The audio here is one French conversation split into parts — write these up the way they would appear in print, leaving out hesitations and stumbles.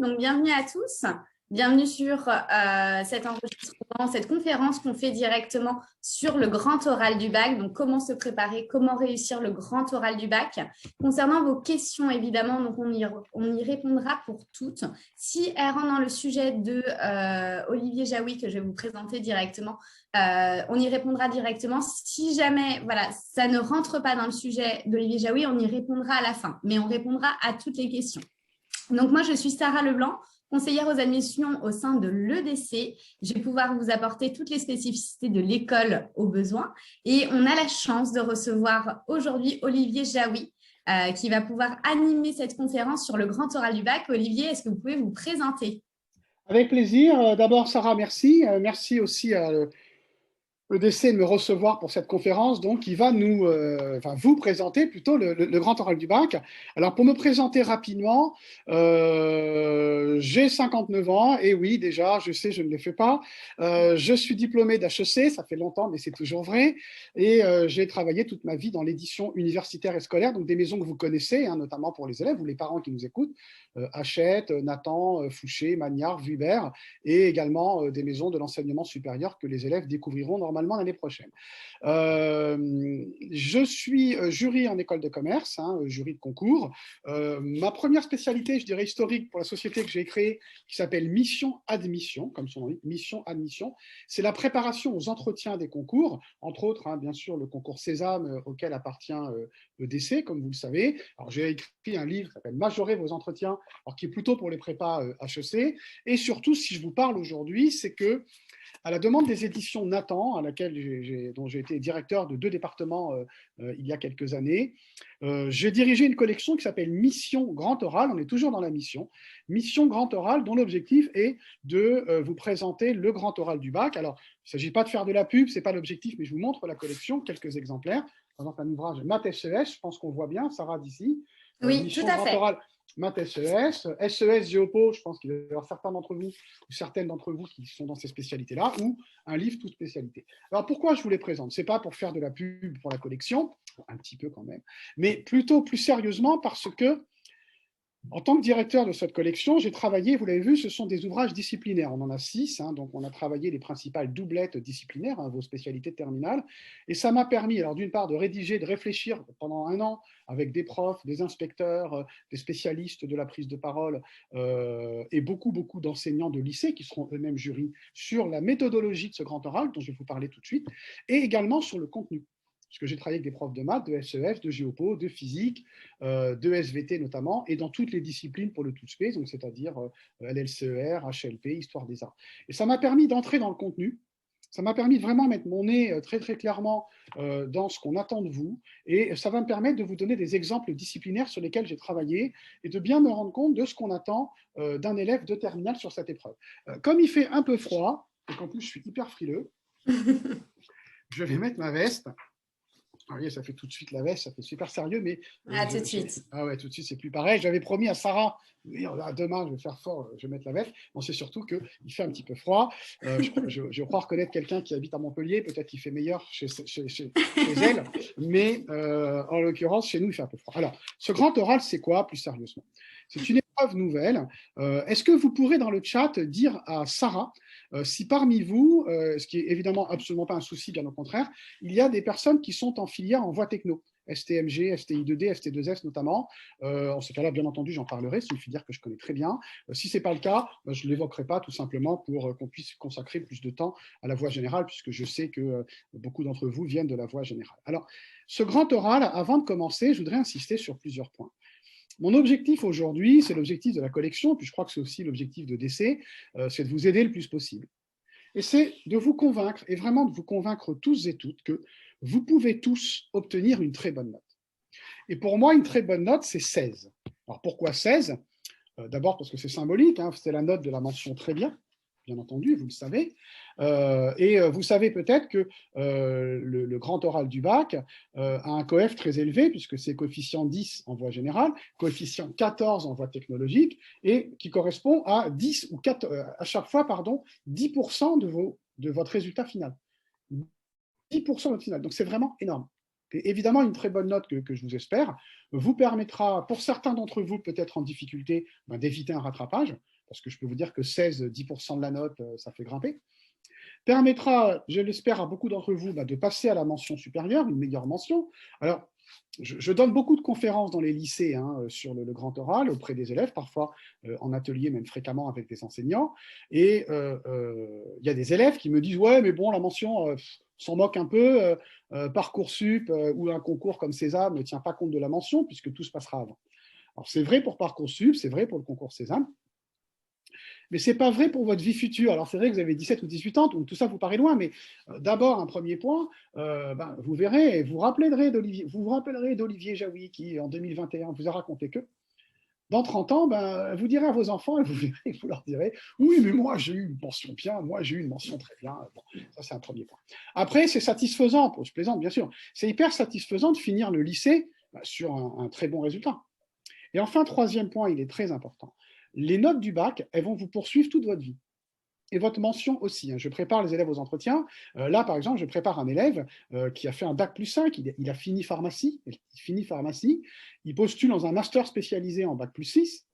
Donc, bienvenue à tous. Bienvenue sur cet enregistrement, cette conférence qu'on fait directement sur le grand oral du bac. Donc, comment se préparer, comment réussir le grand oral du bac. Concernant vos questions, évidemment, donc on y répondra pour toutes. Si elles rentrent dans le sujet de Olivier Jaoui, que je vais vous présenter directement, on y répondra directement. Si jamais ça ne rentre pas dans le sujet d'Olivier Jaoui, on y répondra à la fin. Mais on répondra à toutes les questions. Donc, moi, je suis Sarah Leblanc, conseillère aux admissions au sein de l'EDC. Je vais pouvoir vous apporter toutes les spécificités de l'école au besoin. Et on a la chance de recevoir aujourd'hui Olivier Jaoui, qui va pouvoir animer cette conférence sur le grand oral du bac. Olivier, est-ce que vous pouvez vous présenter? Avec plaisir. D'abord, Sarah, merci. Merci aussi à l'EDC de me recevoir pour cette conférence, donc qui va vous présenter plutôt le grand oral du bac. Alors, pour me présenter rapidement, j'ai 59 ans, et oui, déjà, je sais, je ne le fais pas. Je suis diplômé d'HEC, ça fait longtemps, mais c'est toujours vrai, et j'ai travaillé toute ma vie dans l'édition universitaire et scolaire, donc des maisons que vous connaissez, hein, notamment pour les élèves ou les parents qui nous écoutent, Hachette, Nathan, Fouché, Magnard, Vuibert, et également des maisons de l'enseignement supérieur que les élèves découvriront normalement l'année prochaine. Je suis jury en école de commerce, hein, jury de concours. Ma première spécialité, je dirais historique pour la société que j'ai créée, qui s'appelle Mission Admission, comme son nom dit, Mission Admission, c'est la préparation aux entretiens des concours, entre autres, hein, bien sûr, le concours Sésame auquel appartient l'EDC, comme vous le savez. Alors, j'ai écrit un livre qui s'appelle Majorer vos entretiens, alors, qui est plutôt pour les prépas HEC. Et surtout, si je vous parle aujourd'hui, c'est que à la demande des éditions Nathan, dont j'ai été directeur de 2 départements il y a quelques années, j'ai dirigé une collection qui s'appelle Mission Grand Oral. On est toujours dans la mission Grand Oral, dont l'objectif est de vous présenter le grand oral du bac. Alors, il ne s'agit pas de faire de la pub, ce n'est pas l'objectif, mais je vous montre la collection, quelques exemplaires. Par exemple, un ouvrage Maths SES, je pense qu'on voit bien, Sarah d'ici. Oui, Mission tout à Grand fait. Oral. Maths SES, SES Géopo, je pense qu'il va y avoir certains d'entre vous ou certaines d'entre vous qui sont dans ces spécialités-là, ou un livre toute spécialité. Alors pourquoi je vous les présente? Ce n'est pas pour faire de la pub pour la collection, un petit peu quand même, mais plutôt plus sérieusement parce que en tant que directeur de cette collection, j'ai travaillé, vous l'avez vu, ce sont des ouvrages disciplinaires. On en a 6, hein, donc on a travaillé les principales doublettes disciplinaires, hein, vos spécialités de terminale. Et ça m'a permis, alors d'une part, de rédiger, de réfléchir pendant un an avec des profs, des inspecteurs, des spécialistes de la prise de parole et beaucoup d'enseignants de lycée qui seront eux-mêmes jurys sur la méthodologie de ce grand oral, dont je vais vous parler tout de suite, et également sur le contenu. Parce que j'ai travaillé avec des profs de maths, de SES, de géopo, de physique, de SVT notamment, et dans toutes les disciplines pour le tout space, donc c'est-à-dire LLCER, HLP, Histoire des Arts. Et ça m'a permis d'entrer dans le contenu, ça m'a permis de vraiment mettre mon nez très très clairement dans ce qu'on attend de vous, et ça va me permettre de vous donner des exemples disciplinaires sur lesquels j'ai travaillé, et de bien me rendre compte de ce qu'on attend d'un élève de terminale sur cette épreuve. Comme il fait un peu froid, et qu'en plus je suis hyper frileux, je vais mettre ma veste. Vous voyez, ça fait tout de suite la veste, ça fait super sérieux, mais Tout de suite. Ah ouais, tout de suite, c'est plus pareil. J'avais promis à Sarah, demain, je vais faire fort, je vais mettre la veste. Bon, c'est surtout qu'il fait un petit peu froid. Je crois reconnaître quelqu'un qui habite à Montpellier, peut-être qu'il fait meilleur chez elle, mais en l'occurrence, chez nous, il fait un peu froid. Alors, ce grand oral, c'est quoi, plus sérieusement? C'est une épreuve nouvelle. Est-ce que vous pourrez dans le chat dire à Sarah si parmi vous, ce qui est évidemment absolument pas un souci, bien au contraire, il y a des personnes qui sont en filière en voie techno, STMG, STI2D, ST2S notamment. En ce cas-là, bien entendu, j'en parlerai, c'est une filière que je connais très bien. Si ce n'est pas le cas, je ne l'évoquerai pas tout simplement pour qu'on puisse consacrer plus de temps à la voie générale, puisque je sais que beaucoup d'entre vous viennent de la voie générale. Alors, ce grand oral, avant de commencer, je voudrais insister sur plusieurs points. Mon objectif aujourd'hui, c'est l'objectif de la collection, puis je crois que c'est aussi l'objectif de DC, c'est de vous aider le plus possible. Et c'est de vous convaincre, et vraiment de vous convaincre tous et toutes, que vous pouvez tous obtenir une très bonne note. Et pour moi, une très bonne note, c'est 16. Alors pourquoi 16 ? D'abord parce que c'est symbolique, hein, c'est la note de la mention très bien entendu, vous le savez. Et vous savez peut-être que le grand oral du bac a un coef très élevé, puisque c'est coefficient 10 en voie générale, coefficient 14 en voie technologique, et qui correspond à 10 ou 4, à chaque fois, 10% de votre résultat final. 10% de votre final. Donc c'est vraiment énorme. Et évidemment, une très bonne note que je vous espère vous permettra, pour certains d'entre vous peut-être en difficulté, d'éviter un rattrapage, parce que je peux vous dire que 16-10% de la note, ça fait grimper. Permettra, je l'espère, à beaucoup d'entre vous de passer à la mention supérieure, une meilleure mention. Alors, je donne beaucoup de conférences dans les lycées sur le grand oral auprès des élèves, parfois en atelier, même fréquemment avec des enseignants. Et il y a des élèves qui me disent « Ouais, mais bon, la mention, s'en moque un peu. Parcoursup ou un concours comme Sésame ne tient pas compte de la mention puisque tout se passera avant. » Alors, c'est vrai pour Parcoursup, c'est vrai pour le concours Sésame. Mais ce n'est pas vrai pour votre vie future. Alors, c'est vrai que vous avez 17 ou 18 ans, donc tout ça vous paraît loin, mais d'abord, un premier point, vous verrez, vous vous rappellerez d'Olivier Jaoui qui, en 2021, vous a raconté que dans 30 ans, vous direz à vos enfants, et vous verrez, vous leur direz, oui, mais moi, j'ai eu une mention bien, moi, j'ai eu une mention très bien. Bon, ça, c'est un premier point. Après, c'est satisfaisant, je plaisante, bien sûr, c'est hyper satisfaisant de finir le lycée sur un très bon résultat. Et enfin, troisième point, il est très important. Les notes du bac, elles vont vous poursuivre toute votre vie. Et votre mention aussi. Je prépare les élèves aux entretiens. Là, par exemple, je prépare un élève qui a fait un bac plus 5. Il a fini pharmacie. Il postule dans un master spécialisé en bac plus 6.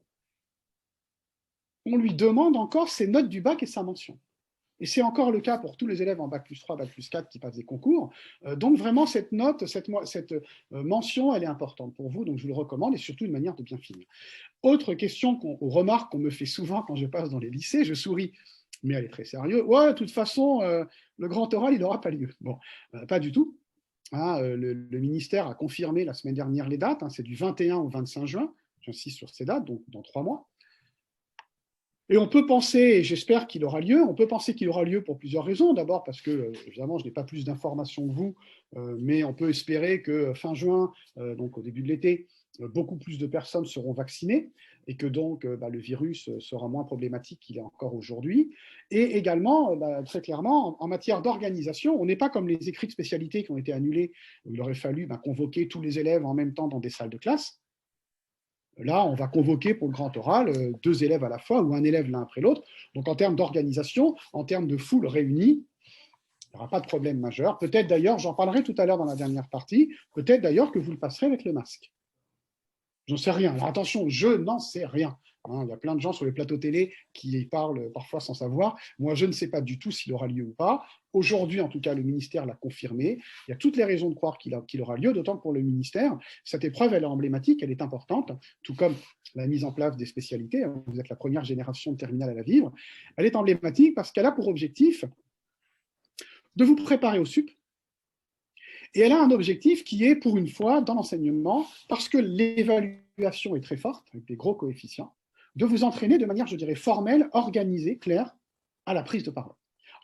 On lui demande encore ses notes du bac et sa mention. Et c'est encore le cas pour tous les élèves en bac plus 3, bac plus 4 qui passent des concours. Donc vraiment, cette note, cette mention, elle est importante pour vous. Donc je vous le recommande et surtout une manière de bien finir. Autre question remarque qu'on me fait souvent quand je passe dans les lycées, je souris, mais elle est très sérieuse. Ouais, de toute façon, le grand oral, il n'aura pas lieu. Bon, pas du tout. Le ministère a confirmé la semaine dernière les dates. C'est du 21 au 25 juin. J'insiste sur ces dates, donc dans 3 mois. Et on peut penser, et j'espère qu'il aura lieu, on peut penser qu'il aura lieu pour plusieurs raisons. D'abord parce que, évidemment, je n'ai pas plus d'informations que vous, mais on peut espérer que fin juin, donc au début de l'été, beaucoup plus de personnes seront vaccinées et que donc le virus sera moins problématique qu'il est encore aujourd'hui. Et également, très clairement, en matière d'organisation, on n'est pas comme les écrits de spécialité qui ont été annulés, où il aurait fallu convoquer tous les élèves en même temps dans des salles de classe. Là, on va convoquer pour le grand oral 2 élèves à la fois ou un élève l'un après l'autre. Donc, en termes d'organisation, en termes de foule réunie, il n'y aura pas de problème majeur. Peut-être d'ailleurs, j'en parlerai tout à l'heure dans la dernière partie, peut-être d'ailleurs que vous le passerez avec le masque. J'en sais rien. Alors attention, je n'en sais rien. Il y a plein de gens sur les plateaux télé qui parlent parfois sans savoir. Moi, je ne sais pas du tout s'il aura lieu ou pas. Aujourd'hui, en tout cas, le ministère l'a confirmé. Il y a toutes les raisons de croire qu'il aura lieu, d'autant que pour le ministère, cette épreuve, elle est emblématique, elle est importante, tout comme la mise en place des spécialités. Vous êtes la première génération de terminale à la vivre. Elle est emblématique parce qu'elle a pour objectif de vous préparer au sup. Et elle a un objectif qui est, pour une fois, dans l'enseignement, parce que l'évaluation est très forte, avec des gros coefficients, de vous entraîner de manière, je dirais, formelle, organisée, claire, à la prise de parole.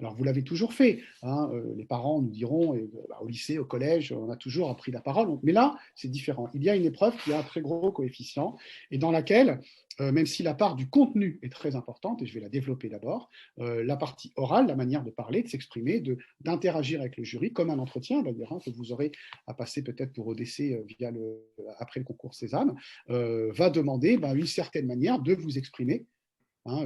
Alors, vous l'avez toujours fait. Les parents nous diront, au lycée, au collège, on a toujours appris la parole. Mais là, c'est différent. Il y a une épreuve qui a un très gros coefficient et dans laquelle, même si la part du contenu est très importante, et je vais la développer d'abord, la partie orale, la manière de parler, de s'exprimer, d'interagir avec le jury, comme un entretien d'ailleurs, que vous aurez à passer peut-être pour ODC après le concours Sésame, va demander une certaine manière de vous exprimer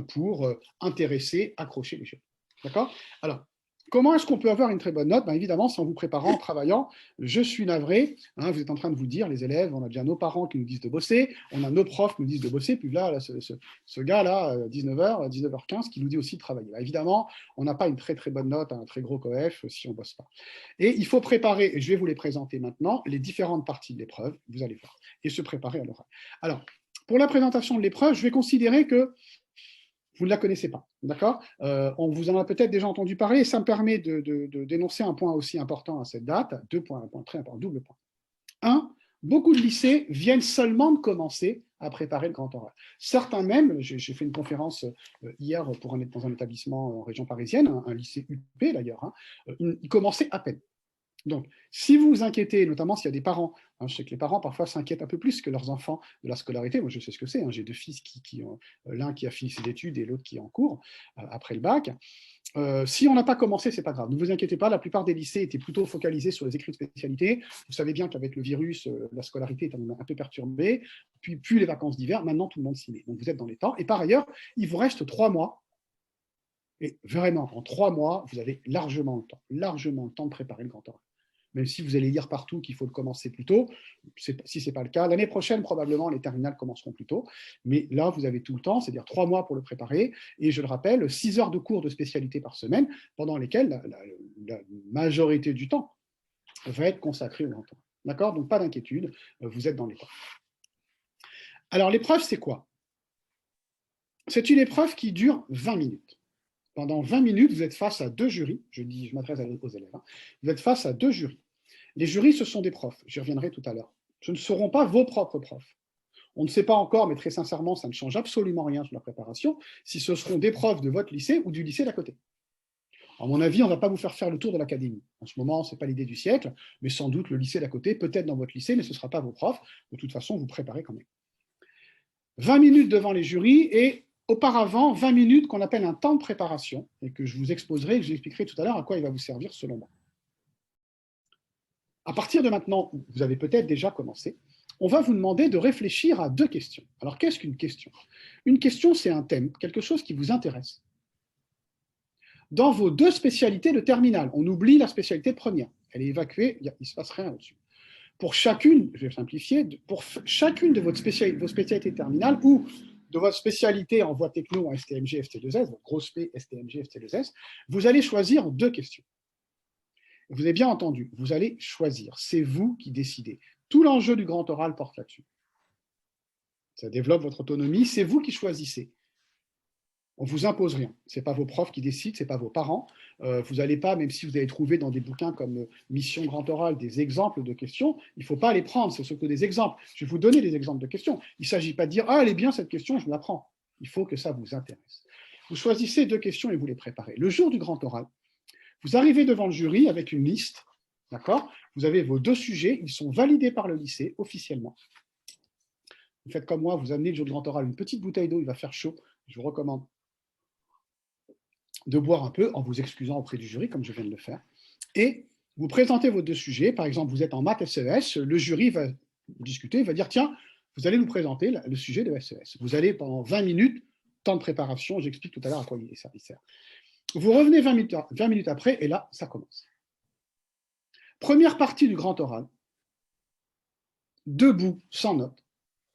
pour intéresser, accrocher les jeunes. D'accord? Alors, comment est-ce qu'on peut avoir une très bonne note? Évidemment, c'est en vous préparant, en travaillant. Je suis navré. Vous êtes en train de vous dire, les élèves, on a déjà nos parents qui nous disent de bosser, on a nos profs qui nous disent de bosser, puis là ce gars-là, 19h, 19h15, qui nous dit aussi de travailler. Évidemment, on n'a pas une très très bonne note, un très gros coef si on ne bosse pas. Et il faut préparer, et je vais vous les présenter maintenant, les différentes parties de l'épreuve, vous allez voir, et se préparer à l'oral. Alors, pour la présentation de l'épreuve, je vais considérer que vous ne la connaissez pas, d'accord? On vous en a peut-être déjà entendu parler, et ça me permet de dénoncer un point aussi important à cette date, 2 points, un point très important, double point. 1, beaucoup de lycées viennent seulement de commencer à préparer le grand oral. Certains même, j'ai fait une conférence hier dans un établissement en région parisienne, un lycée UP d'ailleurs, ils commençaient à peine. Donc, si vous vous inquiétez, notamment s'il y a des parents, je sais que les parents parfois s'inquiètent un peu plus que leurs enfants de la scolarité. Moi, je sais ce que c'est. J'ai 2 fils l'un qui a fini ses études et l'autre qui est en cours après le bac. Si on n'a pas commencé, c'est pas grave. Ne vous inquiétez pas, la plupart des lycées étaient plutôt focalisés sur les écrits de spécialité. Vous savez bien qu'avec le virus, la scolarité est un peu perturbée. Puis les vacances d'hiver, maintenant tout le monde s'y met. Donc vous êtes dans les temps. Et par ailleurs, il vous reste 3 mois. Et vraiment, en 3 mois, vous avez largement le temps de préparer le grand oral. même si vous allez lire partout qu'il faut le commencer plus tôt. Si ce n'est pas le cas, l'année prochaine, probablement, les terminales commenceront plus tôt. Mais là, vous avez tout le temps, c'est-à-dire 3 mois pour le préparer. Et je le rappelle, 6 heures de cours de spécialité par semaine, pendant lesquelles la majorité du temps va être consacrée au grand oral. D'accord? Donc, pas d'inquiétude, vous êtes dans les temps. Alors, l'épreuve, c'est quoi? C'est une épreuve qui dure 20 minutes. Pendant 20 minutes, vous êtes face à 2 jurys. Je m'adresse aux élèves. Vous êtes face à 2 jurys. Les jurys, ce sont des profs. J'y reviendrai tout à l'heure. Ce ne seront pas vos propres profs. On ne sait pas encore, mais très sincèrement, ça ne change absolument rien sur la préparation, si ce seront des profs de votre lycée ou du lycée d'à côté. À mon avis, on ne va pas vous faire le tour de l'académie. En ce moment, ce n'est pas l'idée du siècle, mais sans doute le lycée d'à côté, peut-être dans votre lycée, mais ce ne sera pas vos profs. De toute façon, vous préparez quand même. 20 minutes devant les jurys et auparavant 20 minutes qu'on appelle un temps de préparation et que je vous exposerai et que je vous expliquerai tout à l'heure à quoi il va vous servir selon moi. À partir de maintenant, vous avez peut-être déjà commencé, on va vous demander de réfléchir à 2 questions. Alors, qu'est-ce qu'une question? Une question, c'est un thème, quelque chose qui vous intéresse. Dans vos 2 spécialités de terminale, on oublie la spécialité de première. Elle est évacuée, il ne se passe rien là-dessus. Pour chacune, je vais simplifier, pour chacune de vos spécialités terminales ou de votre spécialité en voie techno, en STMG, FT2S, votre grosse P, STMG, FT2S, vous allez choisir 2 questions. Vous avez bien entendu, vous allez choisir. C'est vous qui décidez. Tout l'enjeu du grand oral porte là-dessus. Ça développe votre autonomie, c'est vous qui choisissez. On ne vous impose rien. Ce n'est pas vos profs qui décident, ce n'est pas vos parents. Vous n'allez pas, même si vous avez trouvé dans des bouquins comme Mission Grand Oral des exemples de questions, il ne faut pas les prendre, ce sont que des exemples. Je vais vous donner des exemples de questions. Il ne s'agit pas de dire « Ah, elle est bien cette question, je la prends ». Il faut que ça vous intéresse. Vous choisissez 2 questions et vous les préparez. Le jour du grand oral, vous arrivez devant le jury avec une liste, d'accord? Vous avez vos 2 sujets, ils sont validés par le lycée officiellement. Vous faites comme moi, vous amenez le jour du grand oral une petite bouteille d'eau, il va faire chaud, je vous recommande de boire un peu en vous excusant auprès du jury, comme je viens de le faire. Et vous présentez vos 2 sujets. Par exemple, vous êtes en maths SES, le jury va discuter, va dire, tiens, vous allez nous présenter le sujet de SES. Vous allez pendant 20 minutes, temps de préparation, j'explique tout à l'heure à quoi il sert. Vous revenez 20 minutes après, et là, ça commence. Première partie du grand oral, debout, sans notes.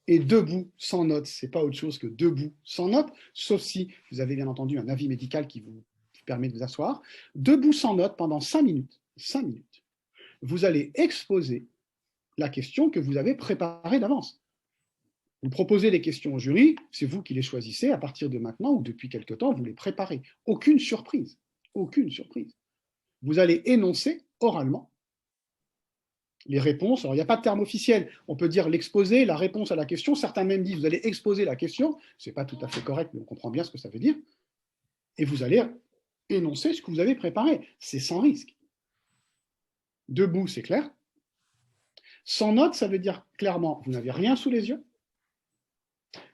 Et debout, sans notes, ce n'est pas autre chose que debout, sans notes, sauf si vous avez bien entendu un avis médical qui vous permet de vous asseoir. Debout, sans notes, pendant 5 minutes. 5 minutes. Vous allez exposer la question que vous avez préparée d'avance. Vous proposez les questions au jury, c'est vous qui les choisissez. À partir de maintenant ou depuis quelque temps, vous les préparez. Aucune surprise. Aucune surprise. Vous allez énoncer oralement les réponses. Alors, il n'y a pas de terme officiel. On peut dire l'exposé, la réponse à la question. Certains même disent, vous allez exposer la question. Ce n'est pas tout à fait correct, mais on comprend bien ce que ça veut dire. Et vous allez énoncer ce que vous avez préparé. C'est sans risque. Debout, c'est clair. Sans note, ça veut dire clairement, vous n'avez rien sous les yeux.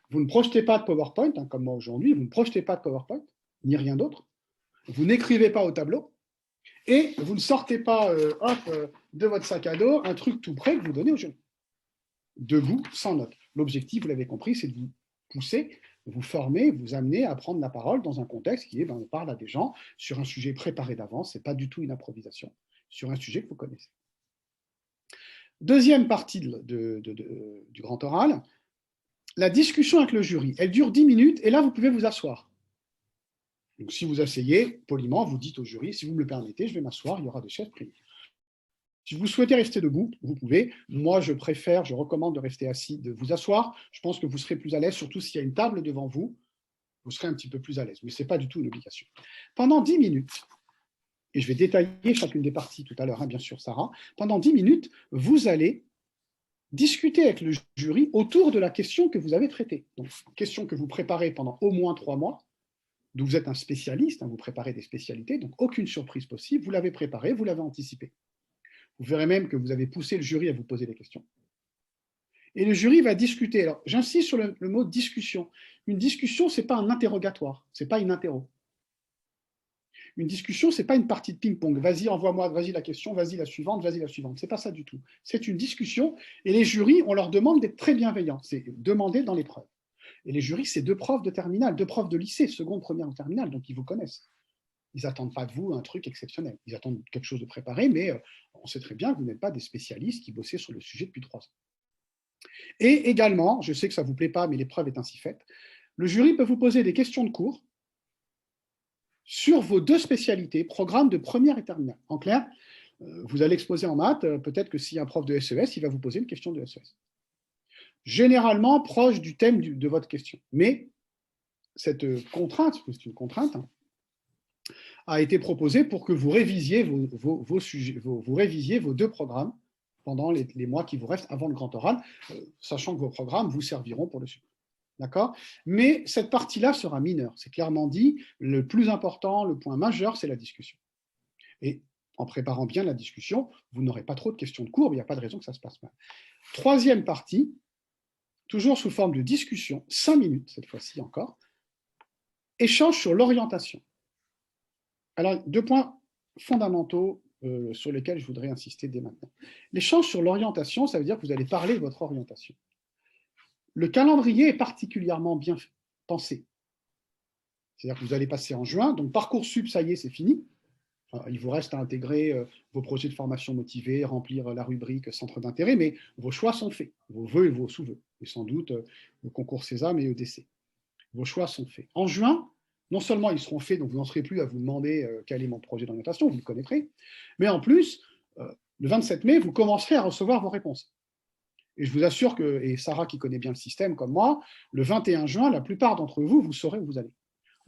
Vous ne projetez pas de PowerPoint, comme moi aujourd'hui. Vous ne projetez pas de PowerPoint, ni rien d'autre. Vous n'écrivez pas au tableau. Et vous ne sortez pas de votre sac à dos un truc tout prêt que vous donnez au jury. Debout, sans note. L'objectif, vous l'avez compris, c'est de vous pousser, vous former, vous amener à prendre la parole dans un contexte qui est, on parle à des gens sur un sujet préparé d'avance, ce n'est pas du tout une improvisation, sur un sujet que vous connaissez. Deuxième partie du grand oral, la discussion avec le jury. Elle dure 10 minutes et là, vous pouvez vous asseoir. Donc, si vous asseyez, poliment, vous dites au jury, si vous me le permettez, je vais m'asseoir, il y aura des chaises prises. Si vous souhaitez rester debout, vous pouvez. Moi, je recommande de rester assis, de vous asseoir. Je pense que vous serez plus à l'aise, surtout s'il y a une table devant vous, vous serez un petit peu plus à l'aise. Mais ce n'est pas du tout une obligation. Pendant 10 minutes, et je vais détailler chacune des parties tout à l'heure, bien sûr, Sarah, pendant 10 minutes, vous allez discuter avec le jury autour de la question que vous avez traitée. Donc, question que vous préparez pendant au moins 3 mois, d'où vous êtes un spécialiste, vous préparez des spécialités, donc aucune surprise possible, vous l'avez préparé, vous l'avez anticipé. Vous verrez même que vous avez poussé le jury à vous poser des questions. Et le jury va discuter. Alors, j'insiste sur le mot discussion. Une discussion, ce n'est pas un interrogatoire, ce n'est pas une interro. Une discussion, ce n'est pas une partie de ping-pong. Vas-y, envoie-moi, vas-y la question, vas-y la suivante, vas-y la suivante. Ce n'est pas ça du tout. C'est une discussion et les jurys, on leur demande d'être très bienveillants. C'est demandé dans l'épreuve. Et les jurys, c'est 2 profs de terminale, 2 profs de lycée, seconde, première ou terminale, donc ils vous connaissent. ils n'attendent pas de vous un truc exceptionnel. Ils attendent quelque chose de préparé, mais on sait très bien que vous n'êtes pas des spécialistes qui bossaient sur le sujet depuis 3 ans. Et également, je sais que ça ne vous plaît pas, mais l'épreuve est ainsi faite, le jury peut vous poser des questions de cours sur vos 2 spécialités, programme de première et terminale. En clair, vous allez exposer en maths, peut-être que s'il y a un prof de SES, il va vous poser une question de SES. Généralement proche du thème de votre question. Mais cette contrainte, parce que c'est une contrainte, a été proposée pour que vous révisiez vos sujets, vous révisiez vos 2 programmes pendant les mois qui vous restent avant le grand oral, sachant que vos programmes vous serviront pour le suivre. D'accord? Mais cette partie-là sera mineure. C'est clairement dit, le plus important, le point majeur, c'est la discussion. Et en préparant bien la discussion, vous n'aurez pas trop de questions de cours, il n'y a pas de raison que ça se passe mal. 3e partie, toujours sous forme de discussion, 5 minutes cette fois-ci encore, échange sur l'orientation. Alors, 2 points fondamentaux sur lesquels je voudrais insister dès maintenant. L'échange sur l'orientation, ça veut dire que vous allez parler de votre orientation. Le calendrier est particulièrement bien pensé. C'est-à-dire que vous allez passer en juin, donc Parcoursup, ça y est, c'est fini. Il vous reste à intégrer vos projets de formation motivés, remplir la rubrique centre d'intérêt, mais vos choix sont faits, vos vœux et vos sous-vœux, et sans doute le concours Sésame et EDC. Vos choix sont faits. En juin, non seulement ils seront faits, donc vous n'en serez plus à vous demander quel est mon projet d'orientation, vous le connaîtrez, mais en plus, le 27 mai, vous commencerez à recevoir vos réponses. Et je vous assure que, et Sarah qui connaît bien le système comme moi, le 21 juin, la plupart d'entre vous, vous saurez où vous allez.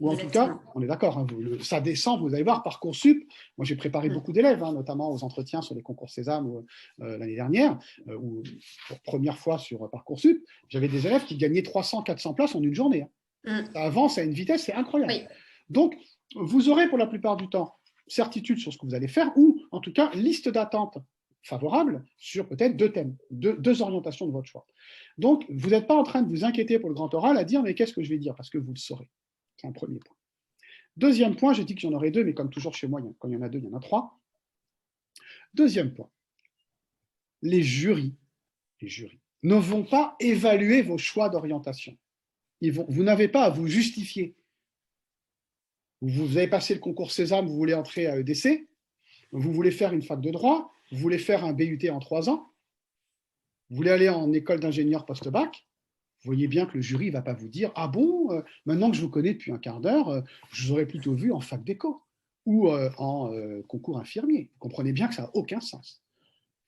Ou en tout cas, on est d'accord, hein, ça descend, vous allez voir, Parcoursup. Moi, j'ai préparé beaucoup d'élèves, hein, notamment aux entretiens sur les concours Sésame l'année dernière, ou pour première fois sur Parcoursup. J'avais des élèves qui gagnaient 300, 400 places en une journée. Hein. Ça avance à une vitesse, c'est incroyable. Oui. Donc, vous aurez pour la plupart du temps certitude sur ce que vous allez faire, ou en tout cas, liste d'attente favorable sur peut-être 2 thèmes, 2 orientations de votre choix. Donc, vous n'êtes pas en train de vous inquiéter pour le grand oral à dire, mais qu'est-ce que je vais dire? Parce que vous le saurez. C'est un premier point. 2e point, j'ai dit qu'il y en aurait 2, mais comme toujours chez moi, quand il y en a 2, il y en a 3. 2e point, les jurys ne vont pas évaluer vos choix d'orientation. Vous n'avez pas à vous justifier. Vous avez passé le concours Sésame, vous voulez entrer à EDC, vous voulez faire une fac de droit, vous voulez faire un BUT en 3 ans, vous voulez aller en école d'ingénieur post-bac, vous voyez bien que le jury ne va pas vous dire « Ah bon, maintenant que je vous connais depuis un quart d'heure, je vous aurais plutôt vu en fac d'éco ou en concours infirmier. » Vous comprenez bien que ça n'a aucun sens.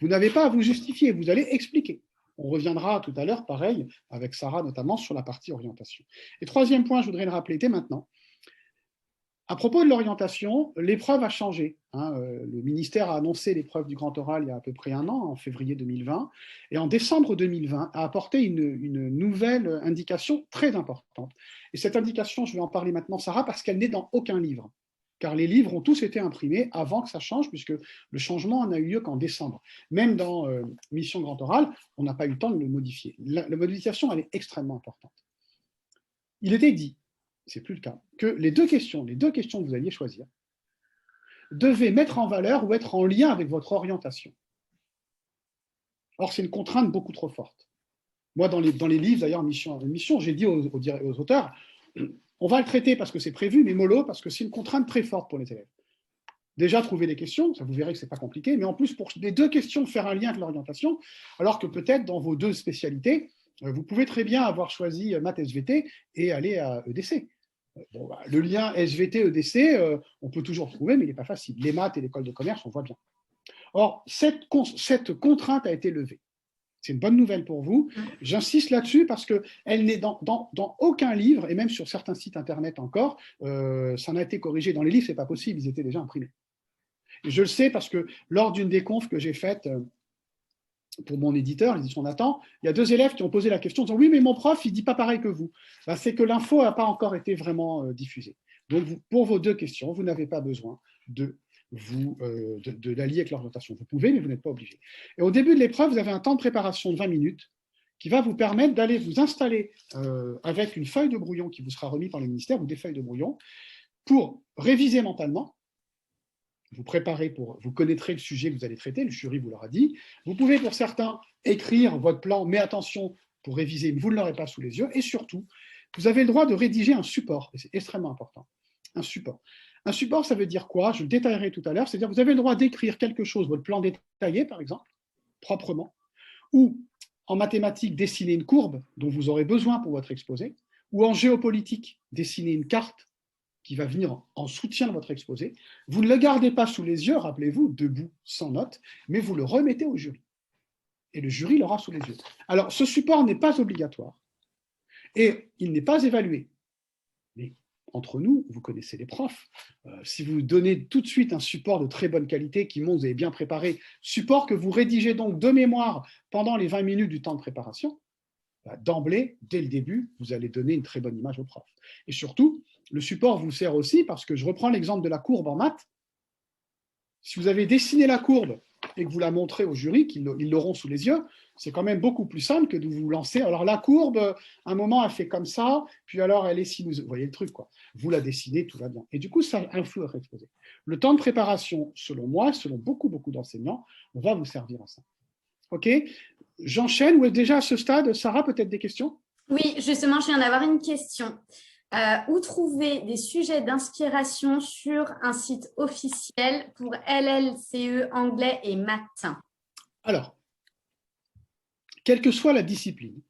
Vous n'avez pas à vous justifier, vous allez expliquer. On reviendra tout à l'heure, pareil, avec Sarah notamment, sur la partie orientation. Et 3e point, je voudrais le rappeler dès maintenant. À propos de l'orientation, l'épreuve a changé. Hein. Le ministère a annoncé l'épreuve du grand oral il y a à peu près 1 an, en février 2020, et en décembre 2020 a apporté une nouvelle indication très importante. Et cette indication, je vais en parler maintenant, Sarah, parce qu'elle n'est dans aucun livre. Car les livres ont tous été imprimés avant que ça change, puisque le changement n'a eu lieu qu'en décembre. Même dans Mission Grand Oral, on n'a pas eu le temps de le modifier. La modification, elle est extrêmement importante. Il était dit, c'est plus le cas, que les deux questions que vous alliez choisir devaient mettre en valeur ou être en lien avec votre orientation. Or, c'est une contrainte beaucoup trop forte. Moi, dans les livres, d'ailleurs, mission, j'ai dit aux auteurs, on va le traiter parce que c'est prévu, mais mollo, parce que c'est une contrainte très forte pour les élèves. Déjà, trouver des questions, ça vous verrez que ce n'est pas compliqué, mais en plus, pour les 2 questions, faire un lien avec l'orientation, alors que peut-être dans vos 2 spécialités, vous pouvez très bien avoir choisi maths SVT et aller à EDC. Bon, bah, le lien SVT-EDC, on peut toujours le trouver, mais il n'est pas facile. Les maths et l'école de commerce, on voit bien. Or, cette contrainte a été levée. C'est une bonne nouvelle pour vous. J'insiste là-dessus parce qu'elle n'est dans aucun livre, et même sur certains sites internet encore, ça n'a été corrigé. Dans les livres, ce n'est pas possible, ils étaient déjà imprimés. Et je le sais parce que lors d'une des confs que j'ai faites pour mon éditeur, l'édition Nathan, il y a 2 élèves qui ont posé la question en disant « Oui, mais mon prof, il ne dit pas pareil que vous. » Ben, c'est que l'info n'a pas encore été vraiment diffusée. Donc, pour vos 2 questions, vous n'avez pas besoin de l'allier avec l'orientation. Vous pouvez, mais vous n'êtes pas obligé. Et au début de l'épreuve, vous avez un temps de préparation de 20 minutes qui va vous permettre d'aller vous installer avec une feuille de brouillon qui vous sera remise par le ministère, ou des feuilles de brouillon, pour réviser mentalement. Vous préparez vous connaîtrez le sujet que vous allez traiter, le jury vous l'aura dit. Vous pouvez, pour certains, écrire votre plan, mais attention, pour réviser, vous ne l'aurez pas sous les yeux. Et surtout, vous avez le droit de rédiger un support, et c'est extrêmement important. Un support. Un support, ça veut dire quoi? Je le détaillerai tout à l'heure. C'est-à-dire que vous avez le droit d'écrire quelque chose, votre plan détaillé, par exemple, proprement, ou en mathématiques, dessiner une courbe dont vous aurez besoin pour votre exposé, ou en géopolitique, dessiner une carte qui va venir en soutien de votre exposé. Vous ne le gardez pas sous les yeux, rappelez-vous, debout, sans note, mais vous le remettez au jury. Et le jury l'aura sous les yeux. Alors, ce support n'est pas obligatoire et il n'est pas évalué. Mais entre nous, vous connaissez les profs. Si vous donnez tout de suite un support de très bonne qualité qui montre, vous avez bien préparé, support que vous rédigez donc de mémoire pendant les 20 minutes du temps de préparation, d'emblée, dès le début, vous allez donner une très bonne image au prof. Et surtout, le support vous sert aussi parce que je reprends l'exemple de la courbe en maths. Si vous avez dessiné la courbe et que vous la montrez au jury, qu'ils l'auront sous les yeux, c'est quand même beaucoup plus simple que de vous lancer. Alors la courbe, à un moment, elle fait comme ça, puis alors elle est sinueuse. Vous voyez le truc, quoi. Vous la dessinez, tout va bien. Et du coup, ça influe votre exposé. Le temps de préparation, selon moi, selon beaucoup d'enseignants, va vous servir à ça. OK? J'enchaîne. Ou déjà à ce stade, Sarah, peut-être des questions? Oui, justement, je viens d'avoir une question. Où trouver des sujets d'inspiration sur un site officiel pour LLCE, anglais et maths? Alors, quelle que soit la discipline,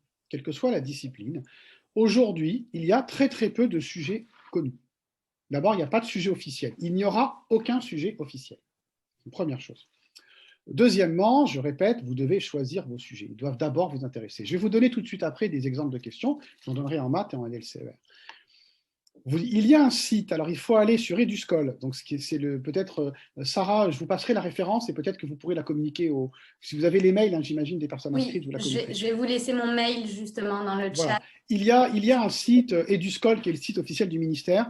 aujourd'hui, il y a très peu de sujets connus. D'abord, il n'y a pas de sujet officiel. Il n'y aura aucun sujet officiel. C'est une première chose. Deuxièmement, je répète, vous devez choisir vos sujets. Ils doivent d'abord vous intéresser. Je vais vous donner tout de suite après des exemples de questions. J'en donnerai en maths et en LLCER. Il y a un site, alors il faut aller sur Eduscol, donc c'est peut-être, Sarah, je vous passerai la référence et peut-être que vous pourrez la communiquer, si vous avez les mails, hein, j'imagine, des personnes inscrites, vous la communiquerez. Je vais vous laisser mon mail justement dans le voilà. chat. Il y a un site, Eduscol, qui est le site officiel du ministère,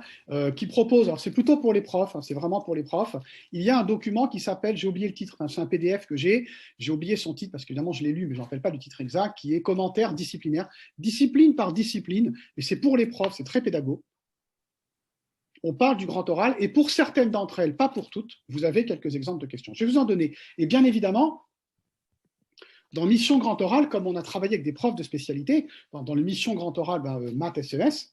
qui propose, alors c'est plutôt pour les profs, hein, c'est vraiment pour les profs, il y a un document qui s'appelle, j'ai oublié le titre, hein, c'est un PDF que j'ai oublié son titre parce qu'évidemment je l'ai lu, mais je ne me rappelle pas du titre exact, qui est commentaire disciplinaire, discipline par discipline, et c'est pour les profs, c'est très pédago. On parle du grand oral, et pour certaines d'entre elles, pas pour toutes, vous avez quelques exemples de questions. Je vais vous en donner. Et bien évidemment, dans Mission Grand Oral, comme on a travaillé avec des profs de spécialité, dans le Mission Grand Oral, maths SES,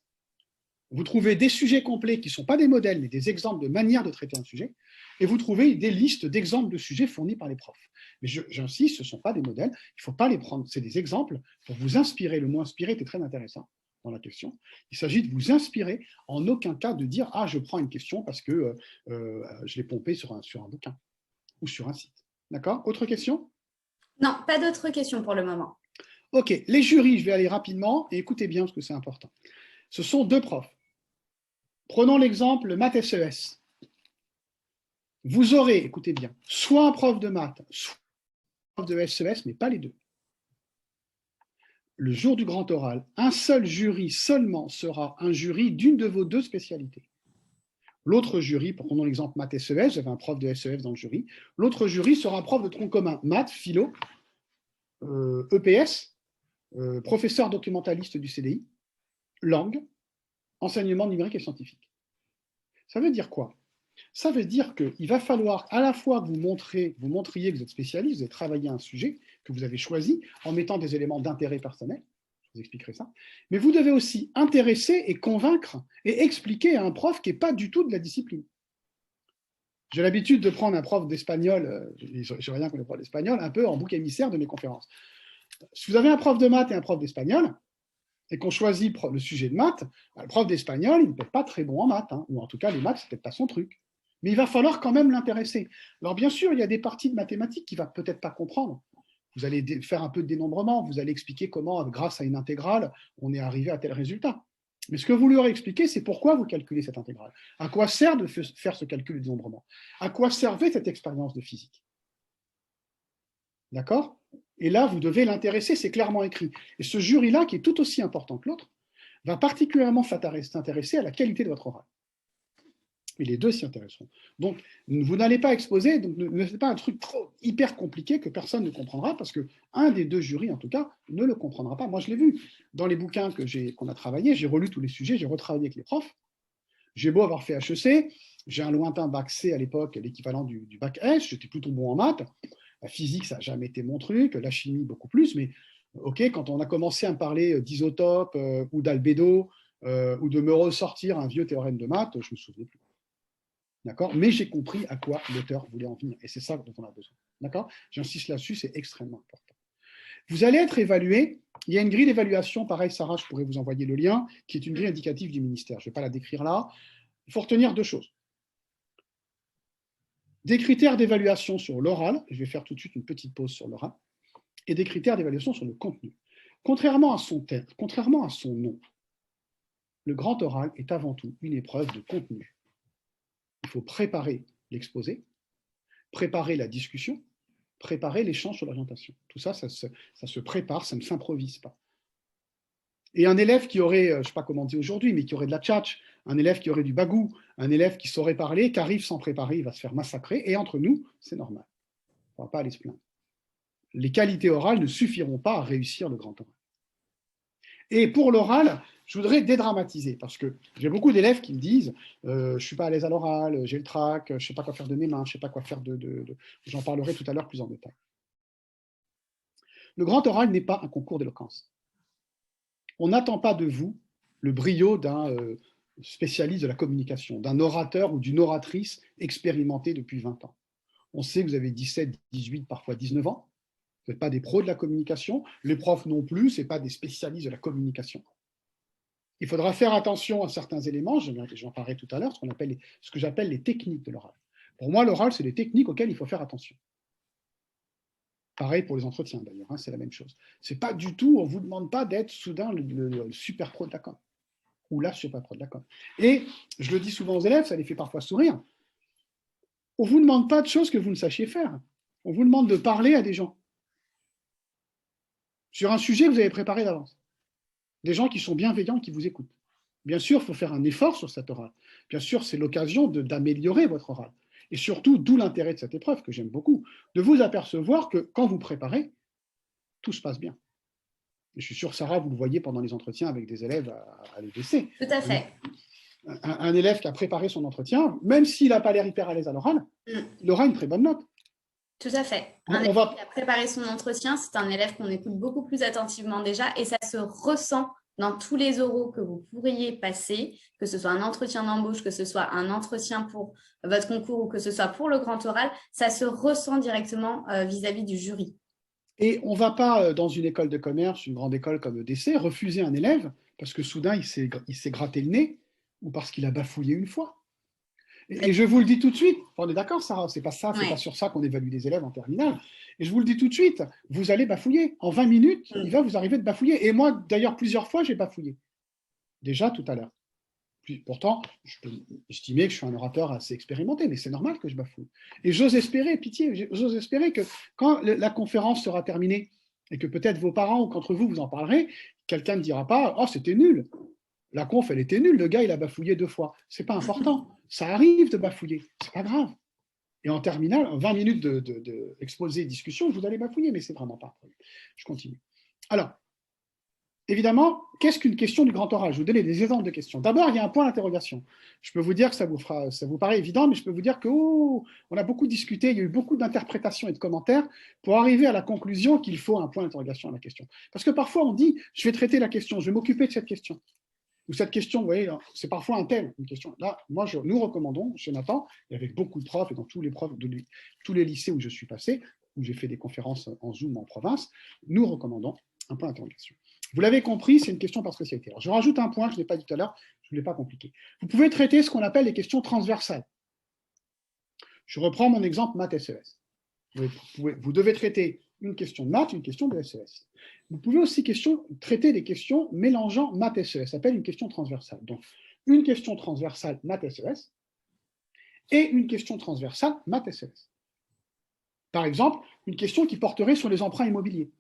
vous trouvez des sujets complets qui ne sont pas des modèles, mais des exemples de manière de traiter un sujet, et vous trouvez des listes d'exemples de sujets fournis par les profs. Mais j'insiste, ce ne sont pas des modèles, il ne faut pas les prendre, c'est des exemples pour vous inspirer. Le mot inspirer était très intéressant dans la question. Il s'agit de vous inspirer, en aucun cas de dire « Ah, je prends une question parce que je l'ai pompée sur un bouquin ou sur un site. » D'accord? Autre question? Non, pas d'autres questions pour le moment. Ok, les jurys, je vais aller rapidement et écoutez bien parce que c'est important. Ce sont deux profs. Prenons l'exemple maths SES. Vous aurez, écoutez bien, soit un prof de maths, soit un prof de SES, mais pas les deux. Le jour du grand oral, un seul jury seulement sera un jury d'une de vos deux spécialités. L'autre jury, prenons l'exemple maths SES, j'avais un prof de SES dans le jury, l'autre jury sera un prof de tronc commun, maths, philo, EPS, professeur documentaliste du CDI, langue, enseignement numérique et scientifique. Ça veut dire quoi? Ça veut dire qu'il va falloir à la fois que vous montriez que vous êtes spécialiste, vous avez travaillé un sujet que vous avez choisi en mettant des éléments d'intérêt personnel, je vous expliquerai ça, mais vous devez aussi intéresser et convaincre et expliquer à un prof qui n'est pas du tout de la discipline. J'ai l'habitude de prendre un prof d'espagnol, je n'ai rien contre les profs d'espagnol, un peu en bouc émissaire de mes conférences. Si vous avez un prof de maths et un prof d'espagnol, et qu'on choisit le sujet de maths, le prof d'espagnol, il n'est peut-être pas très bon en maths, hein, ou en tout cas, les maths, ce n'est peut-être pas son truc. Mais il va falloir quand même l'intéresser. Alors bien sûr, il y a des parties de mathématiques qu'il ne va peut-être pas comprendre. Vous allez faire un peu de dénombrement, vous allez expliquer comment, grâce à une intégrale, on est arrivé à tel résultat. Mais ce que vous lui aurez expliqué, c'est pourquoi vous calculez cette intégrale. À quoi sert de faire ce calcul de dénombrement? À quoi servait cette expérience de physique? D'accord? Et là, vous devez l'intéresser, c'est clairement écrit. Et ce jury-là, qui est tout aussi important que l'autre, va particulièrement s'intéresser à la qualité de votre oral. Et les deux s'y intéresseront. Donc, vous n'allez pas exposer, donc ne faites pas un truc trop hyper compliqué que personne ne comprendra, parce qu'un des deux jurys, en tout cas, ne le comprendra pas. Moi, je l'ai vu. Dans les bouquins qu'on a travaillés, j'ai relu tous les sujets, j'ai retravaillé avec les profs. J'ai beau avoir fait HEC, j'ai un lointain bac C à l'époque, l'équivalent du bac S, j'étais plutôt bon en maths. La physique, ça n'a jamais été mon truc, la chimie, beaucoup plus, mais ok, quand on a commencé à me parler d'isotopes ou d'albédo, ou de me ressortir un vieux théorème de maths, je ne me souvenais plus. D'accord? Mais j'ai compris à quoi l'auteur voulait en venir. Et c'est ça dont on a besoin. D'accord? J'insiste là-dessus, c'est extrêmement important. Vous allez être évalué. Il y a une grille d'évaluation, pareil, Sarah, je pourrais vous envoyer le lien, qui est une grille indicative du ministère. Je ne vais pas la décrire là. Il faut retenir deux choses. Des critères d'évaluation sur l'oral, je vais faire tout de suite une petite pause sur l'oral, et des critères d'évaluation sur le contenu. Contrairement à son nom, le grand oral est avant tout une épreuve de contenu. Il faut préparer l'exposé, préparer la discussion, préparer l'échange sur l'orientation. Tout ça, ça se prépare, ça ne s'improvise pas. Et un élève qui aurait, je ne sais pas comment dire aujourd'hui, mais qui aurait de la tchatch, un élève qui aurait du bagou, un élève qui saurait parler, qui arrive sans préparer, il va se faire massacrer. Et entre nous, c'est normal. On ne va pas aller se plaindre. Les qualités orales ne suffiront pas à réussir le grand oral. Et pour l'oral, je voudrais dédramatiser, parce que j'ai beaucoup d'élèves qui me disent je ne suis pas à l'aise à l'oral, j'ai le trac, je ne sais pas quoi faire de mes mains, je ne sais pas quoi faire J'en parlerai tout à l'heure plus en détail. Le grand oral n'est pas un concours d'éloquence. On n'attend pas de vous le brio d'un spécialiste de la communication, d'un orateur ou d'une oratrice expérimentée depuis 20 ans. On sait que vous avez 17, 18, parfois 19 ans. Vous n'êtes pas des pros de la communication. Les profs non plus, ce n'est pas des spécialistes de la communication. Il faudra faire attention à certains éléments, j'en parlerai tout à l'heure, ce que j'appelle les techniques de l'oral. Pour moi, l'oral, c'est des techniques auxquelles il faut faire attention. Pareil pour les entretiens, d'ailleurs, hein, c'est la même chose. C'est pas du tout, on ne vous demande pas d'être soudain le super pro de la com, ou la super pro de la com. Et je le dis souvent aux élèves, ça les fait parfois sourire, on ne vous demande pas de choses que vous ne sachiez faire. On vous demande de parler à des gens sur un sujet que vous avez préparé d'avance. Des gens qui sont bienveillants, qui vous écoutent. Bien sûr, il faut faire un effort sur cette oral. Bien sûr, c'est l'occasion d'améliorer votre oral. Et surtout, d'où l'intérêt de cette épreuve, que j'aime beaucoup, de vous apercevoir que quand vous préparez, tout se passe bien. Et je suis sûr, Sarah, vous le voyez pendant les entretiens avec des élèves à l'EDC. Tout à fait. Un élève qui a préparé son entretien, même s'il n'a pas l'air hyper à l'aise à l'oral, il aura une très bonne note. Tout à fait. Un élève qui a préparé son entretien, c'est un élève qu'on écoute beaucoup plus attentivement déjà et ça se ressent dans tous les oraux que vous pourriez passer, que ce soit un entretien d'embauche, que ce soit un entretien pour votre concours ou que ce soit pour le grand oral, ça se ressent directement vis-à-vis du jury. Et on ne va pas, dans une école de commerce, une grande école comme EDC, refuser un élève parce que soudain il s'est gratté le nez ou parce qu'il a bafouillé une fois. Et je vous le dis tout de suite, on est d'accord, Sarah, c'est pas ça, c'est pas sur ça qu'on évalue des élèves en terminale. Et je vous le dis tout de suite, vous allez bafouiller. En 20 minutes, il va vous arriver de bafouiller. Et moi, d'ailleurs, plusieurs fois, j'ai bafouillé. Déjà tout à l'heure. Pourtant, je peux estimer que je suis un orateur assez expérimenté, mais c'est normal que je bafouille. Et j'ose espérer, pitié, j'ose espérer que quand la conférence sera terminée, et que peut-être vos parents ou qu'entre vous, vous en parlerez, quelqu'un ne dira pas « Oh, c'était nul ». La conf, elle était nulle, le gars, il a bafouillé 2 fois. C'est pas important. Ça arrive de bafouiller, c'est pas grave. Et en terminale, 20 minutes d'exposé, discussion, vous allez bafouiller, mais c'est vraiment pas un problème. Je continue. Alors, évidemment, qu'est-ce qu'une question du grand oral? Je vais vous donner des exemples de questions. D'abord, il y a un point d'interrogation. Je peux vous dire que ça vous paraît évident, mais je peux vous dire qu'on a beaucoup discuté, il y a eu beaucoup d'interprétations et de commentaires pour arriver à la conclusion qu'il faut un point d'interrogation à la question. Parce que parfois, on dit, je vais traiter la question, je vais m'occuper de cette question. Ou cette question, vous voyez, c'est parfois un thème, une question. Là, nous recommandons, chez Nathan, et avec beaucoup de profs, et dans tous les lycées où je suis passé, où j'ai fait des conférences en Zoom en province, nous recommandons un point d'interrogation. Vous l'avez compris, c'est une question par spécialité. Alors, je rajoute un point que je n'ai pas dit tout à l'heure, je ne voulais pas compliquer. Vous pouvez traiter ce qu'on appelle les questions transversales. Je reprends mon exemple maths SES. Vous devez traiter une question de maths, une question de SES. Vous pouvez aussi traiter des questions mélangeant maths et SES, ça s'appelle une question transversale. Donc, une question transversale maths SES et une question transversale maths SES. Par exemple, une question qui porterait sur les emprunts immobiliers.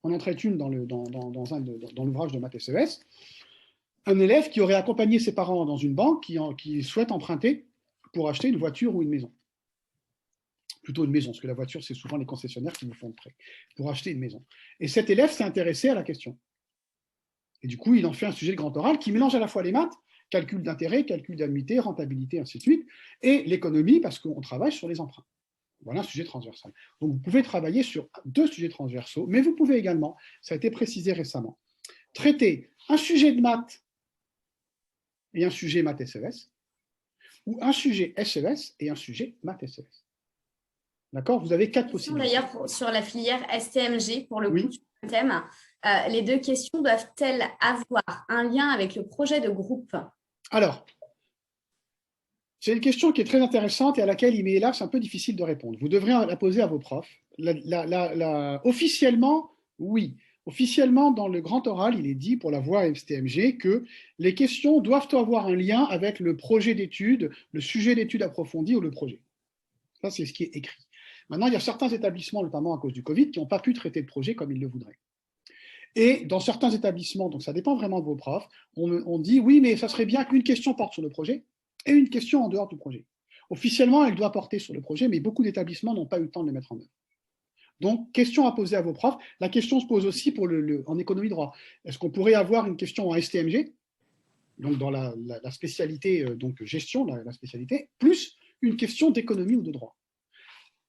On en traite une dans l'ouvrage de maths SES. Un élève qui aurait accompagné ses parents dans une banque qui souhaite emprunter pour acheter une voiture ou une maison. Plutôt une maison, parce que la voiture, c'est souvent les concessionnaires qui vous font le prêt, pour acheter une maison. Et cet élève s'est intéressé à la question. Et du coup, il en fait un sujet de grand oral qui mélange à la fois les maths, calcul d'intérêt, calcul d'annuité, rentabilité, ainsi de suite, et l'économie, parce qu'on travaille sur les emprunts. Voilà un sujet transversal. Donc, vous pouvez travailler sur 2 sujets transversaux, mais vous pouvez également, ça a été précisé récemment, traiter un sujet de maths et un sujet maths SES, ou un sujet SES et un sujet maths SES. D'accord? Vous avez 4 possibilités. D'ailleurs, sur la filière STMG, pour le coup, Oui. sur le thème, les deux questions doivent-elles avoir un lien avec le projet de groupe? Alors, c'est une question qui est très intéressante et à laquelle il m'est hélas un peu difficile de répondre. Vous devrez la poser à vos profs. Officiellement, oui. Officiellement, dans le grand oral, il est dit pour la voie STMG que les questions doivent avoir un lien avec le projet d'étude, le sujet d'étude approfondi ou le projet. Ça, c'est ce qui est écrit. Maintenant, il y a certains établissements, notamment à cause du Covid, qui n'ont pas pu traiter le projet comme ils le voudraient. Et dans certains établissements, donc ça dépend vraiment de vos profs, on dit oui, mais ça serait bien qu'une question porte sur le projet et une question en dehors du projet. Officiellement, elle doit porter sur le projet, mais beaucoup d'établissements n'ont pas eu le temps de les mettre en œuvre. Donc, question à poser à vos profs. La question se pose aussi pour en économie droit. Est-ce qu'on pourrait avoir une question en STMG, donc dans la spécialité donc gestion, la spécialité, plus une question d'économie ou de droit?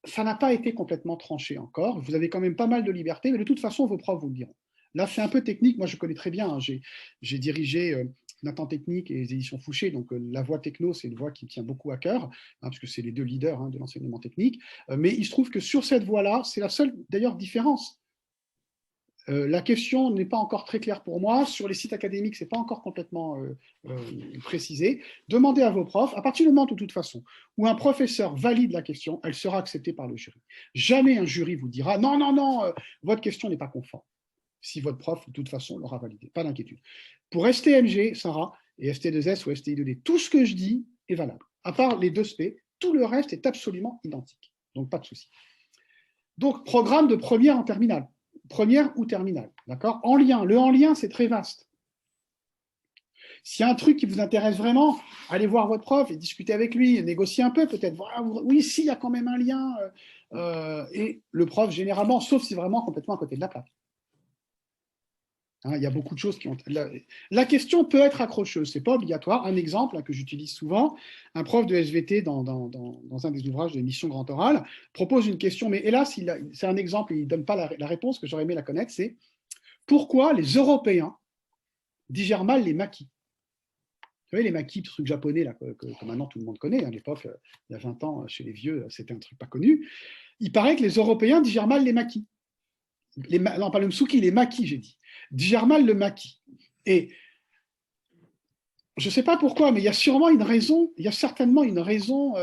Ça n'a pas été complètement tranché encore. Vous avez quand même pas mal de liberté, mais de toute façon, vos profs vous le diront. Là, c'est un peu technique. Moi, je connais très bien. Hein. J'ai dirigé Nathan Technique et les éditions Fouché. Donc, la voie techno, c'est une voie qui me tient beaucoup à cœur, hein, parce que c'est les deux leaders de l'enseignement technique. Mais il se trouve que sur cette voie-là, c'est la seule, d'ailleurs, différence. La question n'est pas encore très claire pour moi. Sur les sites académiques, ce n'est pas encore complètement précisé. Demandez à vos profs. À partir du moment, de toute façon, où un professeur valide la question, elle sera acceptée par le jury. Jamais un jury vous dira « Non, non, non, votre question n'est pas conforme » si votre prof, de toute façon, l'aura validé. Pas d'inquiétude. Pour STMG, Sarah, et ST2S ou STI2D, tout ce que je dis est valable. À part les deux SP, tout le reste est absolument identique. Donc, pas de souci. Donc, programme de première en terminale. Première ou terminale, d'accord? En lien. Le en lien, c'est très vaste. S'il y a un truc qui vous intéresse vraiment, allez voir votre prof et discutez avec lui, négociez un peu peut-être. Voilà, oui, s'il y a quand même un lien. Et le prof, généralement, sauf si vraiment complètement à côté de la plaque. Hein, il y a beaucoup de choses qui ont... La question peut être accrocheuse, ce n'est pas obligatoire. Un exemple que j'utilise souvent, un prof de SVT dans un des ouvrages de l'émission Grand Oral propose une question, mais hélas, c'est un exemple et il ne donne pas la réponse que j'aurais aimé la connaître, c'est pourquoi les Européens digèrent mal les maquis? Vous savez, les maquis, le truc japonais là, que maintenant tout le monde connaît, à l'époque, il y a 20 ans, chez les vieux, c'était un truc pas connu. Il paraît que les Européens digèrent mal les maquis. Non, pas le msuki, les maquis, j'ai dit. Digèrent mal le maquis. Et je ne sais pas pourquoi, mais il y a sûrement une raison, il y a certainement une raison, en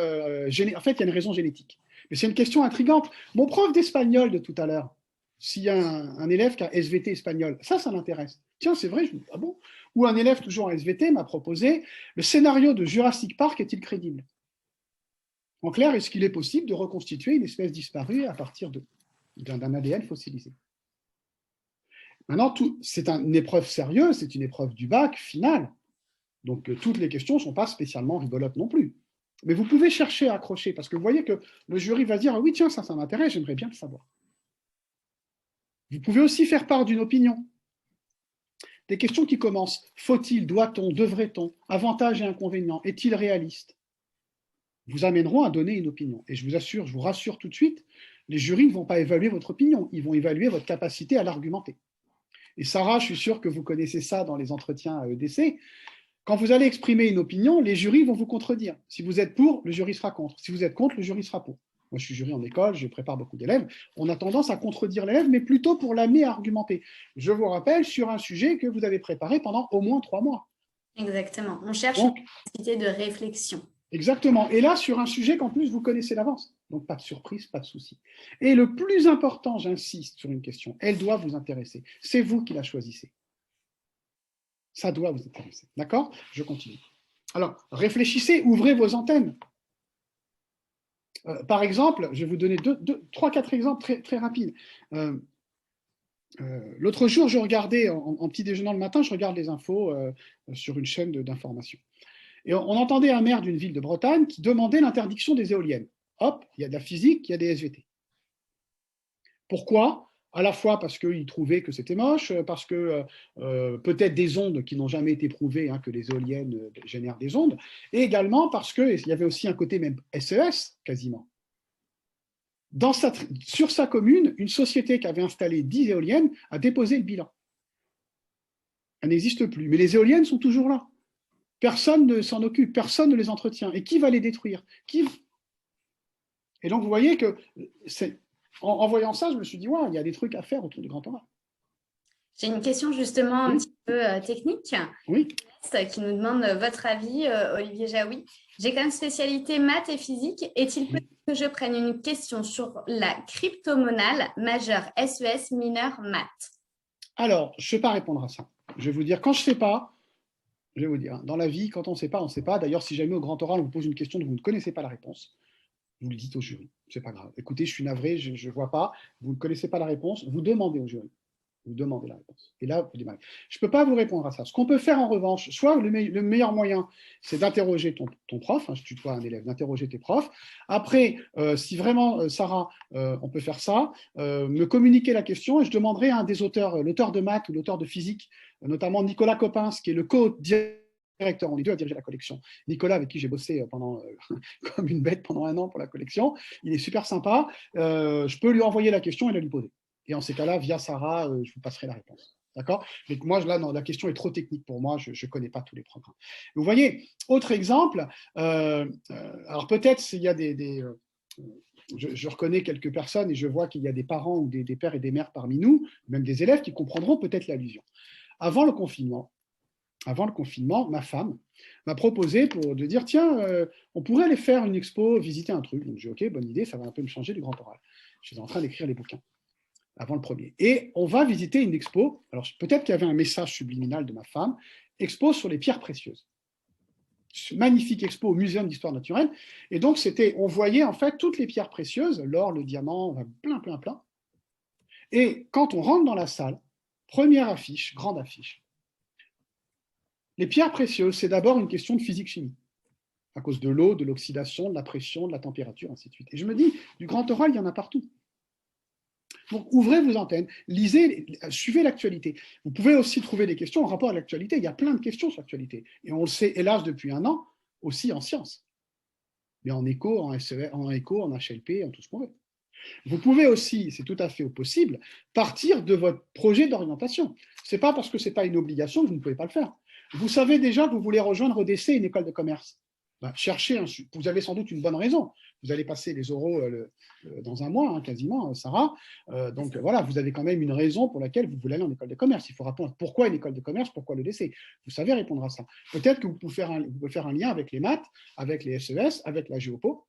fait, il y a une raison génétique. Mais c'est une question intrigante. Mon prof d'espagnol de tout à l'heure, s'il y a un élève qui a SVT espagnol, ça m'intéresse. Tiens, c'est vrai, je me dis, ah bon? Ou un élève toujours en SVT m'a proposé, le scénario de Jurassic Park est-il crédible? En clair, est-ce qu'il est possible de reconstituer une espèce disparue à partir d'un ADN fossilisé? Maintenant, c'est une épreuve sérieuse, c'est une épreuve du bac finale. Donc, toutes les questions ne sont pas spécialement rigolotes non plus. Mais vous pouvez chercher à accrocher, parce que vous voyez que le jury va dire « Ah oui, tiens, ça m'intéresse, j'aimerais bien le savoir ». Vous pouvez aussi faire part d'une opinion. Des questions qui commencent « Faut-il, doit-on, devrait-on, avantages et inconvénients, est-il réaliste ?» vous amèneront à donner une opinion. Et je vous rassure tout de suite, les jurys ne vont pas évaluer votre opinion, ils vont évaluer votre capacité à l'argumenter. Et Sarah, je suis sûr que vous connaissez ça dans les entretiens à EDC. Quand vous allez exprimer une opinion, les jurys vont vous contredire. Si vous êtes pour, le jury sera contre. Si vous êtes contre, le jury sera pour. Moi, je suis jury en école, je prépare beaucoup d'élèves. On a tendance à contredire l'élève, mais plutôt pour l'amener à argumenter. Je vous rappelle, sur un sujet que vous avez préparé pendant au moins 3 mois. Exactement. On cherche une capacité de réflexion. Exactement. Et là, sur un sujet qu'en plus, vous connaissez d'avance. Donc, pas de surprise, pas de souci. Et le plus important, j'insiste sur une question, elle doit vous intéresser. C'est vous qui la choisissez. Ça doit vous intéresser. D'accord? Je continue. Alors, réfléchissez, ouvrez vos antennes. Par exemple, je vais vous donner 3-4 exemples très, très rapides. L'autre jour, je regardais, en petit déjeunant le matin, je regarde les infos sur une chaîne d'information. Et on entendait un maire d'une ville de Bretagne qui demandait l'interdiction des éoliennes. Hop, il y a de la physique, il y a des SVT. Pourquoi? À la fois parce qu'il trouvait que c'était moche, parce que peut-être des ondes qui n'ont jamais été prouvées, hein, que les éoliennes génèrent des ondes, et également parce qu'il y avait aussi un côté même SES, quasiment. Sur sa commune, une société qui avait installé 10 éoliennes a déposé le bilan. Elle n'existe plus, mais les éoliennes sont toujours là. Personne ne s'en occupe, personne ne les entretient. Et qui va les détruire? Et donc, vous voyez que, en voyant ça, je me suis dit, ouais, il y a des trucs à faire autour du grand oral. J'ai une question justement un petit peu technique. Oui. Qui nous demande votre avis, Olivier Jaoui. J'ai comme spécialité maths et physique. Est-il possible que je prenne une question sur la crypto-monnaie majeure SES, mineure maths? Alors, je ne vais pas répondre à ça. Je vais vous dire, quand je ne sais pas, je vais vous dire, dans la vie, quand on ne sait pas, on ne sait pas. D'ailleurs, si jamais au grand oral, on vous pose une question dont vous ne connaissez pas la réponse, vous le dites au jury. Ce n'est pas grave. Écoutez, je suis navré, je ne vois pas. Vous ne connaissez pas la réponse, vous demandez au jury. Vous demandez la réponse. Et là, vous démarrez. Je ne peux pas vous répondre à ça. Ce qu'on peut faire en revanche, soit le meilleur moyen, c'est d'interroger ton prof, hein, je tutoie un élève, d'interroger tes profs. Après, si vraiment, Sarah, on peut faire ça, me communiquer la question et je demanderai à un des auteurs, l'auteur de maths ou l'auteur de physique, notamment Nicolas Coppens, qui est le co-directeur, on est deux à diriger la collection. Nicolas, avec qui j'ai bossé pendant, comme une bête pendant 1 an pour la collection, il est super sympa. Je peux lui envoyer la question et la lui poser. Et en ces cas-là, via Sarah, je vous passerai la réponse. D'accord? Mais moi, là, non, la question est trop technique pour moi, je ne connais pas tous les programmes. Vous voyez, autre exemple, alors peut-être s'il y a je reconnais quelques personnes et je vois qu'il y a des parents ou des pères et des mères parmi nous, même des élèves qui comprendront peut-être l'allusion. Avant le confinement, ma femme m'a proposé de dire, tiens, on pourrait aller faire une expo, visiter un truc. Donc j'ai dit, ok, bonne idée, ça va un peu me changer du grand oral. Je suis en train d'écrire les bouquins avant le premier. Et on va visiter une expo, alors peut-être qu'il y avait un message subliminal de ma femme, expo sur les pierres précieuses. Magnifique expo au Muséum d'Histoire Naturelle. Et donc, on voyait en fait toutes les pierres précieuses, l'or, le diamant, plein. Et quand on rentre dans la salle, première affiche, grande affiche, les pierres précieuses, c'est d'abord une question de physique-chimie, à cause de l'eau, de l'oxydation, de la pression, de la température, ainsi de suite. Et je me dis, du grand oral, il y en a partout. Donc, ouvrez vos antennes, lisez, suivez l'actualité. Vous pouvez aussi trouver des questions en rapport à l'actualité. Il y a plein de questions sur l'actualité. Et on le sait, hélas, depuis 1 an, aussi en sciences. Mais en éco, en SES, en éco, en HLP, en tout ce qu'on veut. Vous pouvez aussi, c'est tout à fait possible, partir de votre projet d'orientation. Ce n'est pas parce que ce n'est pas une obligation que vous ne pouvez pas le faire. Vous savez déjà que vous voulez rejoindre EDC, une école de commerce. Cherchez, vous avez sans doute une bonne raison. Vous allez passer les oraux dans 1 mois, hein, quasiment, Sarah. Donc voilà, vous avez quand même une raison pour laquelle vous voulez aller en école de commerce. Il faut répondre pourquoi une école de commerce, pourquoi l'EDC. Vous savez répondre à ça. Peut-être que vous pouvez faire un lien avec les maths, avec les SES, avec la géopo.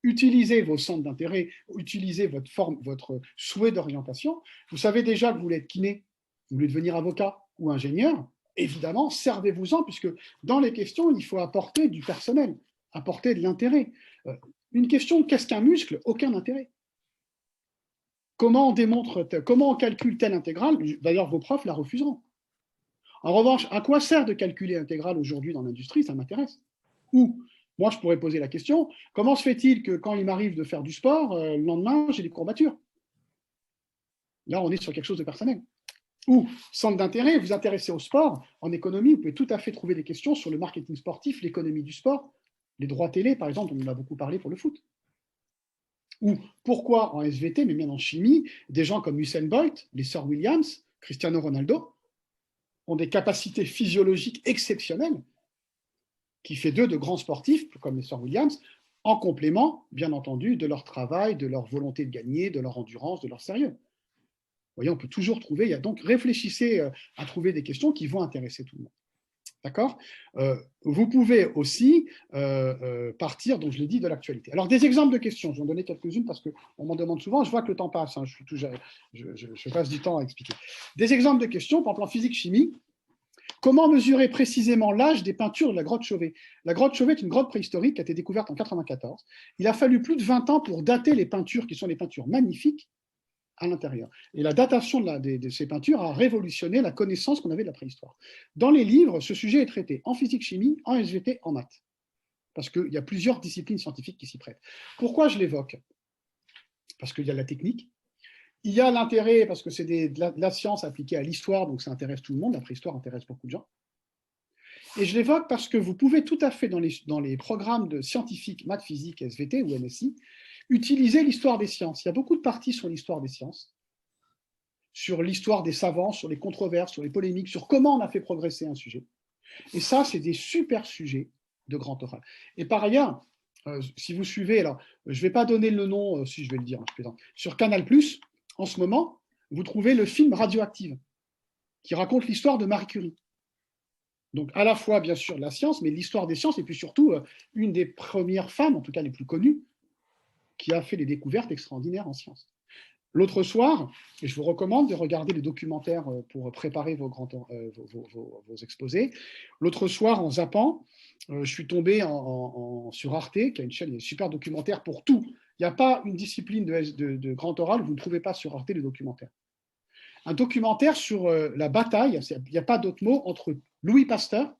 Utilisez vos centres d'intérêt, utilisez votre souhait d'orientation. Vous savez déjà que vous voulez être kiné, vous voulez devenir avocat ou ingénieur. Évidemment, servez-vous-en, puisque dans les questions, il faut apporter du personnel, apporter de l'intérêt. Une question, qu'est-ce qu'un muscle? Aucun intérêt. Comment on calcule telle intégrale? D'ailleurs, vos profs la refuseront. En revanche, à quoi sert de calculer l'intégrale aujourd'hui dans l'industrie? Ça m'intéresse. Ou, moi, je pourrais poser la question, comment se fait-il que quand il m'arrive de faire du sport, le lendemain, j'ai des courbatures? Là, on est sur quelque chose de personnel. Ou, centre d'intérêt, vous intéressez au sport, en économie, vous pouvez tout à fait trouver des questions sur le marketing sportif, l'économie du sport, les droits télé, par exemple, on en a beaucoup parlé pour le foot. Ou pourquoi en SVT, mais même en chimie, des gens comme Usain Bolt, les sœurs Williams, Cristiano Ronaldo, ont des capacités physiologiques exceptionnelles, qui fait d'eux de grands sportifs, comme les sœurs Williams, en complément, bien entendu, de leur travail, de leur volonté de gagner, de leur endurance, de leur sérieux. Vous voyez, on peut toujours trouver, donc réfléchissez à trouver des questions qui vont intéresser tout le monde. D'accord? Vous pouvez aussi partir, donc je l'ai dit, de l'actualité. Alors, des exemples de questions, je vais en donner quelques-unes parce qu'on m'en demande souvent, je vois que le temps passe, hein, je passe du temps à expliquer. Des exemples de questions, par exemple en physique-chimie, comment mesurer précisément l'âge des peintures de la grotte Chauvet? La grotte Chauvet est une grotte préhistorique qui a été découverte en 1994. Il a fallu plus de 20 ans pour dater les peintures, qui sont des peintures magnifiques, à l'intérieur. Et la datation de ces peintures a révolutionné la connaissance qu'on avait de la préhistoire. Dans les livres, ce sujet est traité en physique-chimie, en SVT, en maths. Parce qu'il y a plusieurs disciplines scientifiques qui s'y prêtent. Pourquoi je l'évoque? Parce qu'il y a la technique. Il y a l'intérêt, parce que c'est de la science appliquée à l'histoire, donc ça intéresse tout le monde. La préhistoire intéresse beaucoup de gens. Et je l'évoque parce que vous pouvez tout à fait, dans les programmes de scientifiques, maths, physique, SVT ou MSI, utiliser l'histoire des sciences. Il y a beaucoup de parties sur l'histoire des sciences, sur l'histoire des savants, sur les controverses, sur les polémiques, sur comment on a fait progresser un sujet. Et ça, c'est des super sujets de grand oral. Et par ailleurs, si vous suivez, alors je ne vais pas donner le nom, si je vais le dire, je plaisante, sur Canal+, en ce moment, vous trouvez le film Radioactive, qui raconte l'histoire de Marie Curie. Donc à la fois, bien sûr, la science, mais l'histoire des sciences, et puis surtout, une des premières femmes, en tout cas les plus connues, qui a fait des découvertes extraordinaires en sciences. L'autre soir, et je vous recommande de regarder les documentaires pour préparer vos exposés. L'autre soir, en zappant, je suis tombé sur Arte, qui a une chaîne, un super documentaire pour tout. Il n'y a pas une discipline de grand oral, vous ne trouvez pas sur Arte des documentaires. Un documentaire sur la bataille, il n'y a pas d'autre mot, entre Louis Pasteur,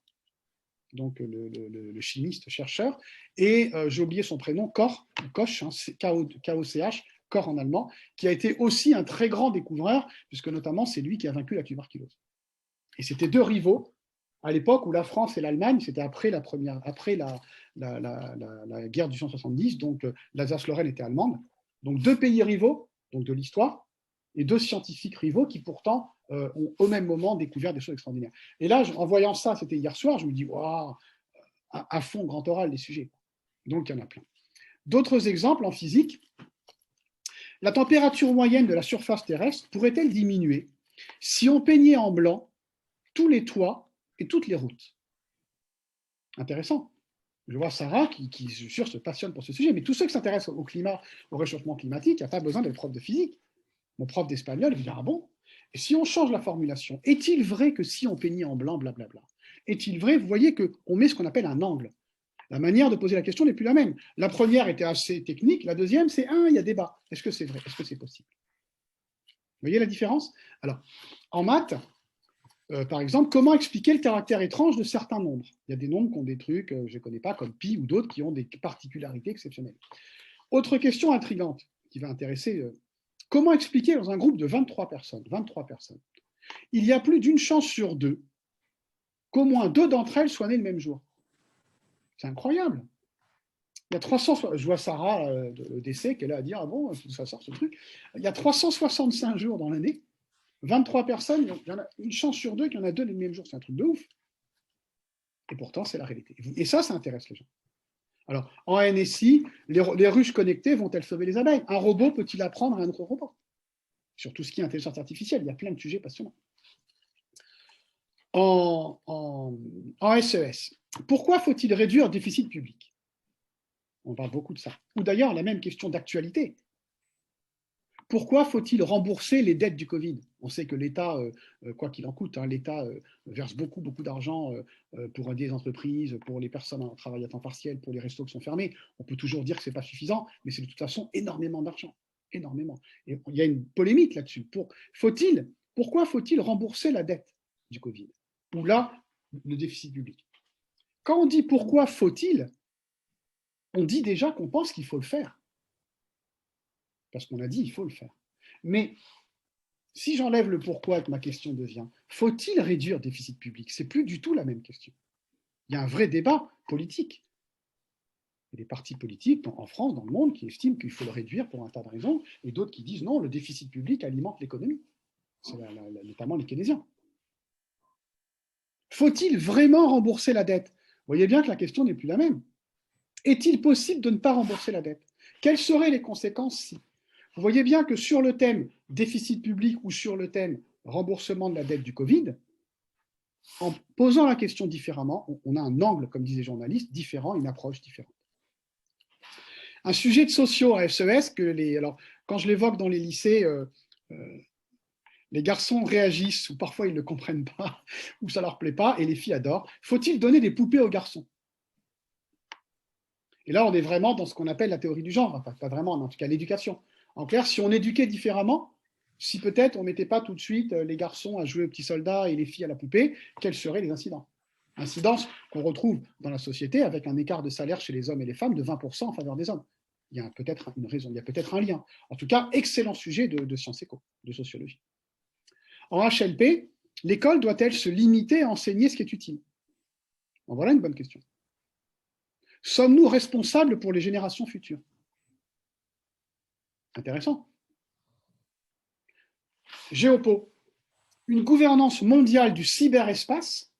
donc le chimiste chercheur, et j'ai oublié son prénom, Koch, hein, K-O-C-H, Koch en allemand, qui a été aussi un très grand découvreur, puisque notamment c'est lui qui a vaincu la tuberculose. Et c'était deux rivaux à l'époque où la France et l'Allemagne, c'était après la guerre du 170, donc l'Alsace-Lorraine était allemande. Donc deux pays rivaux, donc de l'histoire, et deux scientifiques rivaux qui pourtant ont au même moment découvert des choses extraordinaires. Et là, en voyant ça, c'était hier soir, je me dis, waouh, à fond grand oral les sujets. Donc il y en a plein. D'autres exemples en physique. La température moyenne de la surface terrestre pourrait-elle diminuer si on peignait en blanc tous les toits et toutes les routes? Intéressant. Je vois Sarah qui, je suis sûr, se passionne pour ce sujet, mais tous ceux qui s'intéressent au climat, au réchauffement climatique, il n'y a pas besoin d'être prof de physique. Mon prof d'espagnol, il dit, ah bon? Et si on change la formulation, est-il vrai que si on peignait en blanc, blablabla, est-il vrai, vous voyez qu'on met ce qu'on appelle un angle. La manière de poser la question n'est plus la même. La première était assez technique, la deuxième, c'est, il y a débat. Est-ce que c'est vrai? Est-ce que c'est possible? Vous voyez la différence? Alors, en maths, par exemple, comment expliquer le caractère étrange de certains nombres? Il y a des nombres qui ont des trucs, je ne connais pas, comme pi, ou d'autres qui ont des particularités exceptionnelles. Autre question intrigante qui va intéresser, comment expliquer dans un groupe de 23 personnes, il y a plus d'une chance sur deux qu'au moins deux d'entre elles soient nées le même jour? C'est incroyable. Il y a 300, je vois Sarah de décès qui est là à dire, ah bon, ça sort ce truc. Il y a 365 jours dans l'année, 23 personnes, il y en a une chance sur deux qu'il y en a deux le même jour. C'est un truc de ouf. Et pourtant, c'est la réalité. Et ça intéresse les gens. Alors, en NSI, les ruches connectées vont-elles sauver les abeilles? Un robot peut-il apprendre à un autre robot? Sur tout ce qui est intelligence artificielle, il y a plein de sujets passionnants. En SES, pourquoi faut-il réduire le déficit public? On parle beaucoup de ça. Ou d'ailleurs, la même question d'actualité. Pourquoi faut-il rembourser les dettes du Covid? On sait que l'État, quoi qu'il en coûte, l'État verse beaucoup d'argent pour aider les entreprises, pour les personnes en travail à temps partiel, pour les restos qui sont fermés. On peut toujours dire que ce n'est pas suffisant, mais c'est de toute façon énormément d'argent. Énormément. Et il y a une polémique là-dessus. Pourquoi faut-il rembourser la dette du Covid? Ou là, le déficit public. Quand on dit pourquoi faut-il, on dit déjà qu'on pense qu'il faut le faire. Parce qu'on a dit il faut le faire. Mais si j'enlève le pourquoi, que ma question devient, faut-il réduire le déficit public? C'est plus du tout la même question. Il y a un vrai débat politique. Il y a des partis politiques en France, dans le monde, qui estiment qu'il faut le réduire pour un tas de raisons, et d'autres qui disent non, le déficit public alimente l'économie. C'est notamment les keynésiens. Faut-il vraiment rembourser la dette? Vous voyez bien que la question n'est plus la même. Est-il possible de ne pas rembourser la dette? Quelles seraient les conséquences si? Vous voyez bien que sur le thème déficit public ou sur le thème remboursement de la dette du Covid, en posant la question différemment, on a un angle, comme disent les journalistes, différent, une approche différente. Un sujet de sociaux à SES, alors, quand je l'évoque dans les lycées, les garçons réagissent, ou parfois ils ne le comprennent pas, ou ça ne leur plaît pas, et les filles adorent. Faut-il donner des poupées aux garçons? Et là, on est vraiment dans ce qu'on appelle la théorie du genre, enfin, pas vraiment, mais en tout cas l'éducation. En clair, si on éduquait différemment, si peut-être on ne mettait pas tout de suite les garçons à jouer aux petits soldats et les filles à la poupée, quels seraient les incidents? Incidences qu'on retrouve dans la société avec un écart de salaire chez les hommes et les femmes de 20% en faveur des hommes. Il y a peut-être une raison, il y a peut-être un lien. En tout cas, excellent sujet de sciences éco, de sociologie. En HLP, l'école doit-elle se limiter à enseigner ce qui est utile? En voilà une bonne question. Sommes-nous responsables pour les générations futures? Intéressant. Géopo, une gouvernance mondiale du cyberespace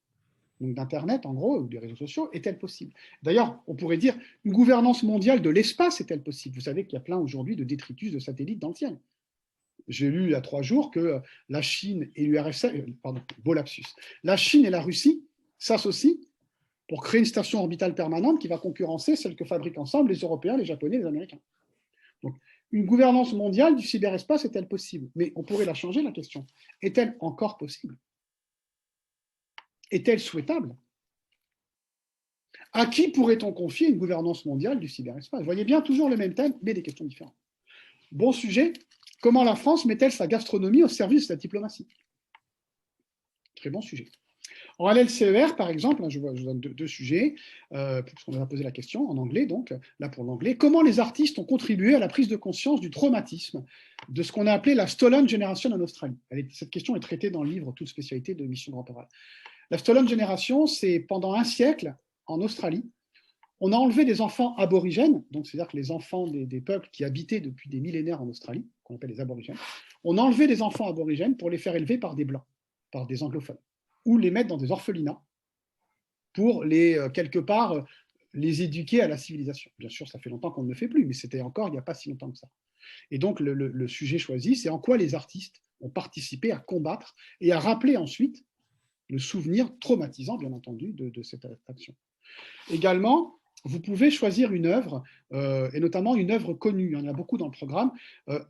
donc d'Internet en gros, ou des réseaux sociaux, est-elle possible? D'ailleurs, on pourrait dire une gouvernance mondiale de l'espace est-elle possible? Vous savez qu'il y a plein aujourd'hui de détritus de satellites dans le ciel. J'ai lu il y a 3 jours que la Chine et l'URSS, pardon, beau lapsus, la Chine et la Russie s'associent pour créer une station orbitale permanente qui va concurrencer celle que fabriquent ensemble les Européens, les Japonais et les Américains. Donc, une gouvernance mondiale du cyberespace est-elle possible? Mais on pourrait la changer, la question. Est-elle encore possible? Est-elle souhaitable? À qui pourrait-on confier une gouvernance mondiale du cyberespace? Vous voyez bien, toujours le même thème, mais des questions différentes. Bon sujet, comment la France met-elle sa gastronomie au service de la diplomatie? Très bon sujet. En LLCER, par exemple, je vous donne deux sujets, puisqu'on a posé la question en anglais, donc là pour l'anglais. Comment les artistes ont contribué à la prise de conscience du traumatisme de ce qu'on a appelé la Stolen Generation en Australie? Cette question est traitée dans le livre Toute spécialité de Mission Grand Oral. La Stolen Generation, c'est pendant un siècle, en Australie, on a enlevé des enfants aborigènes, donc c'est-à-dire que les enfants des peuples qui habitaient depuis des millénaires en Australie, qu'on appelle les aborigènes, on a enlevé des enfants aborigènes pour les faire élever par des blancs, par des anglophones, ou les mettre dans des orphelinats pour quelque part, les éduquer à la civilisation. Bien sûr, ça fait longtemps qu'on ne le fait plus, mais c'était encore il n'y a pas si longtemps que ça. Et donc, le sujet choisi, c'est en quoi les artistes ont participé à combattre et à rappeler ensuite le souvenir traumatisant, bien entendu, de cette action. Également, vous pouvez choisir une œuvre, et notamment une œuvre connue, il y en a beaucoup dans le programme,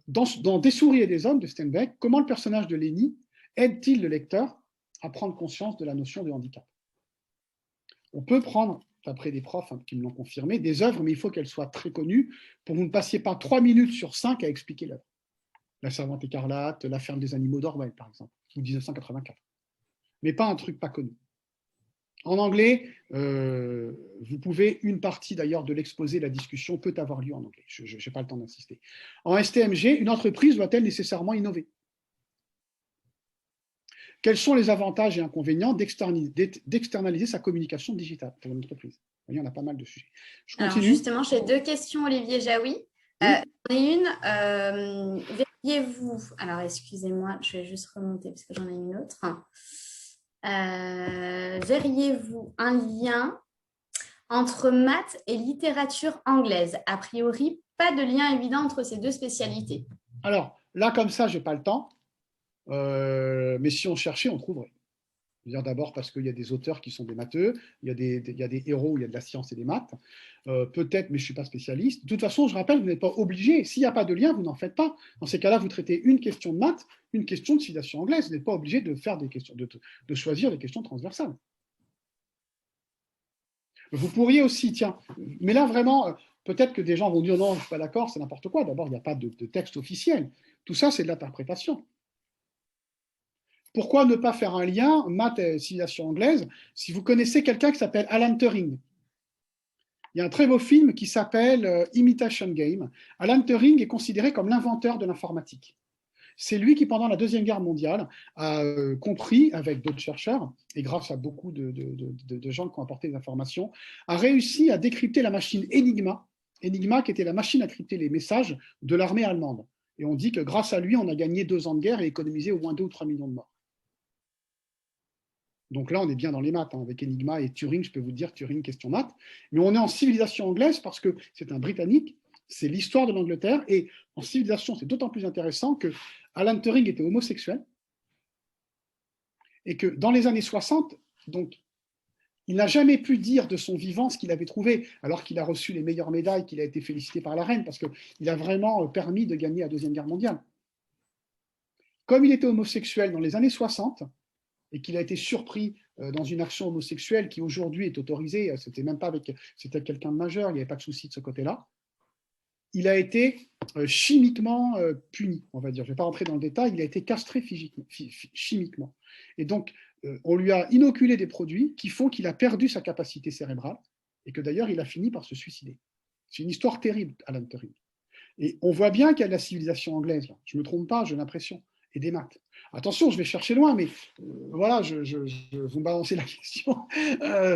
dans Des souris et des hommes de Steinbeck, comment le personnage de Lénie aide-t-il le lecteur à prendre conscience de la notion de handicap? On peut prendre, d'après des profs qui me l'ont confirmé, des œuvres, mais il faut qu'elles soient très connues pour que vous ne passiez pas 3 minutes sur 5 à expliquer l'œuvre. La Servante écarlate, La ferme des animaux d'Orwell, par exemple, ou 1984. Mais pas un truc pas connu. En anglais, vous pouvez, une partie d'ailleurs de l'exposé, la discussion peut avoir lieu en anglais. Je n'ai pas le temps d'insister. En STMG, une entreprise doit-elle nécessairement innover? Quels sont les avantages et inconvénients d'externaliser sa communication digitale pour une entreprise? Il y en a pas mal de sujets. Je continue. Alors justement, j'ai 2 questions, Olivier Jaoui. Oui. J'en ai une. Verriez-vous, alors excusez-moi, je vais juste remonter parce que j'en ai une autre. Verriez-vous un lien entre maths et littérature anglaise? A priori, pas de lien évident entre ces 2 spécialités. Alors, là, comme ça, je n'ai pas le temps. Mais si on cherchait, on trouverait. D'abord parce qu'il y a des auteurs qui sont des matheux, il y a des héros où il y a de la science et des maths. Peut-être, mais je ne suis pas spécialiste. De toute façon, je rappelle, vous n'êtes pas obligé. S'il n'y a pas de lien, vous n'en faites pas. Dans ces cas-là, vous traitez une question de maths, une question de civilisation anglaise. Vous n'êtes pas obligé de faire des questions, de choisir des questions transversales. Vous pourriez aussi, tiens, mais là vraiment, peut-être que des gens vont dire non, je ne suis pas d'accord, c'est n'importe quoi. D'abord, il n'y a pas de texte officiel. Tout ça, c'est de l'interprétation. Pourquoi ne pas faire un lien maths et civilisation anglaise si vous connaissez quelqu'un qui s'appelle Alan Turing? Il y a un très beau film qui s'appelle Imitation Game. Alan Turing est considéré comme l'inventeur de l'informatique. C'est lui qui, pendant la Deuxième Guerre mondiale, a compris, avec d'autres chercheurs, et grâce à beaucoup de gens qui ont apporté des informations, a réussi à décrypter la machine Enigma, Enigma qui était la machine à crypter les messages de l'armée allemande. Et on dit que grâce à lui, on a gagné 2 ans de guerre et économisé au moins 2 ou 3 millions de morts. Donc là, on est bien dans les maths, hein, avec Enigma et Turing, je peux vous dire, Turing, question maths. Mais on est en civilisation anglaise parce que c'est un Britannique, c'est l'histoire de l'Angleterre, et en civilisation, c'est d'autant plus intéressant que Alan Turing était homosexuel, et que dans les années 60, donc, il n'a jamais pu dire de son vivant ce qu'il avait trouvé, alors qu'il a reçu les meilleures médailles, qu'il a été félicité par la reine, parce qu'il a vraiment permis de gagner la Deuxième Guerre mondiale. Comme il était homosexuel dans les années 60, et qu'il a été surpris dans une action homosexuelle qui aujourd'hui est autorisée, c'était même pas avec, c'était quelqu'un de majeur, il n'y avait pas de souci de ce côté-là, il a été chimiquement puni, on va dire. Je ne vais pas rentrer dans le détail, il a été castré chimiquement. Et donc, on lui a inoculé des produits qui font qu'il a perdu sa capacité cérébrale, et que d'ailleurs, il a fini par se suicider. C'est une histoire terrible, Alan Turing. Et on voit bien qu'il y a de la civilisation anglaise, là. Je ne me trompe pas, j'ai l'impression. Et des maths. Attention, je vais chercher loin, mais voilà, vous me balancez la question.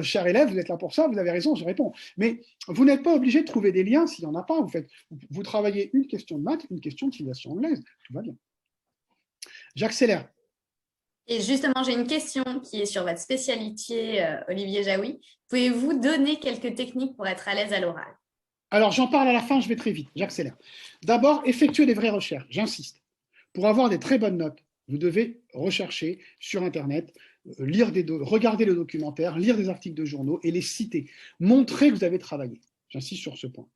Cher élève, vous êtes là pour ça, vous avez raison, je réponds. Mais vous n'êtes pas obligé de trouver des liens s'il n'y en a pas. Vous travaillez une question de maths, une question de civilisation anglaise, tout va bien. J'accélère. Et justement, j'ai une question qui est sur votre spécialité, Olivier Jaoui. Pouvez-vous donner quelques techniques pour être à l'aise à l'oral? Alors, j'en parle à la fin, je vais très vite, j'accélère. D'abord, effectuez des vraies recherches, j'insiste. Pour avoir des très bonnes notes, vous devez rechercher sur Internet, regarder le documentaire, lire des articles de journaux et les citer. Montrez que vous avez travaillé. J'insiste sur ce point.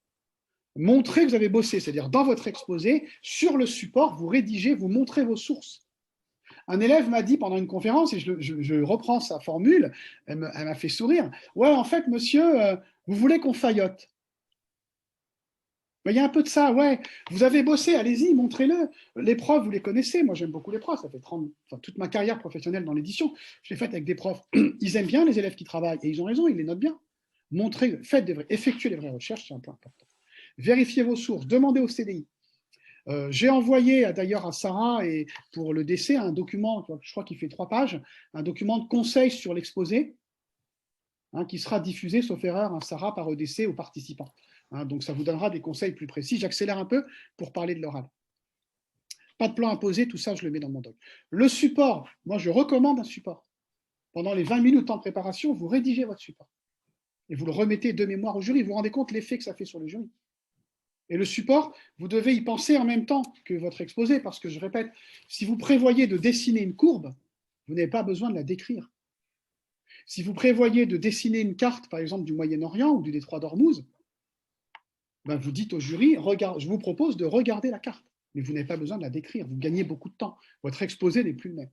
Montrez que vous avez bossé, c'est-à-dire dans votre exposé, sur le support, vous rédigez, vous montrez vos sources. Un élève m'a dit pendant une conférence, et je reprends sa formule, elle m'a fait sourire. Ouais, en fait, monsieur, vous voulez qu'on faillote? Ben, il y a un peu de ça, ouais. Vous avez bossé, allez-y, montrez-le. Les profs, vous les connaissez. Moi, j'aime beaucoup les profs. Ça fait toute ma carrière professionnelle dans l'édition. Je l'ai faite avec des profs. Ils aiment bien les élèves qui travaillent et ils ont raison, ils les notent bien. Montrez, effectuez les vraies recherches, c'est un point important. Vérifiez vos sources, demandez au CDI. J'ai envoyé d'ailleurs à Sarah et pour le décès un document, je crois qu'il fait 3 pages, un document de conseil sur l'exposé, qui sera diffusé, sauf erreur, Sarah, par EDC aux participants. Donc ça vous donnera des conseils plus précis. J'accélère un peu pour parler de l'oral. Pas de plan imposé, tout ça, je le mets dans mon doc. Le support, moi je recommande un support. Pendant les 20 minutes en préparation, vous rédigez votre support. Et vous le remettez de mémoire au jury. Vous vous rendez compte l'effet que ça fait sur le jury. Et le support, vous devez y penser en même temps que votre exposé, parce que je répète, si vous prévoyez de dessiner une courbe, vous n'avez pas besoin de la décrire. Si vous prévoyez de dessiner une carte, par exemple, du Moyen-Orient ou du détroit d'Ormuz, ben vous dites au jury, je vous propose de regarder la carte, mais vous n'avez pas besoin de la décrire, vous gagnez beaucoup de temps. Votre exposé n'est plus le même.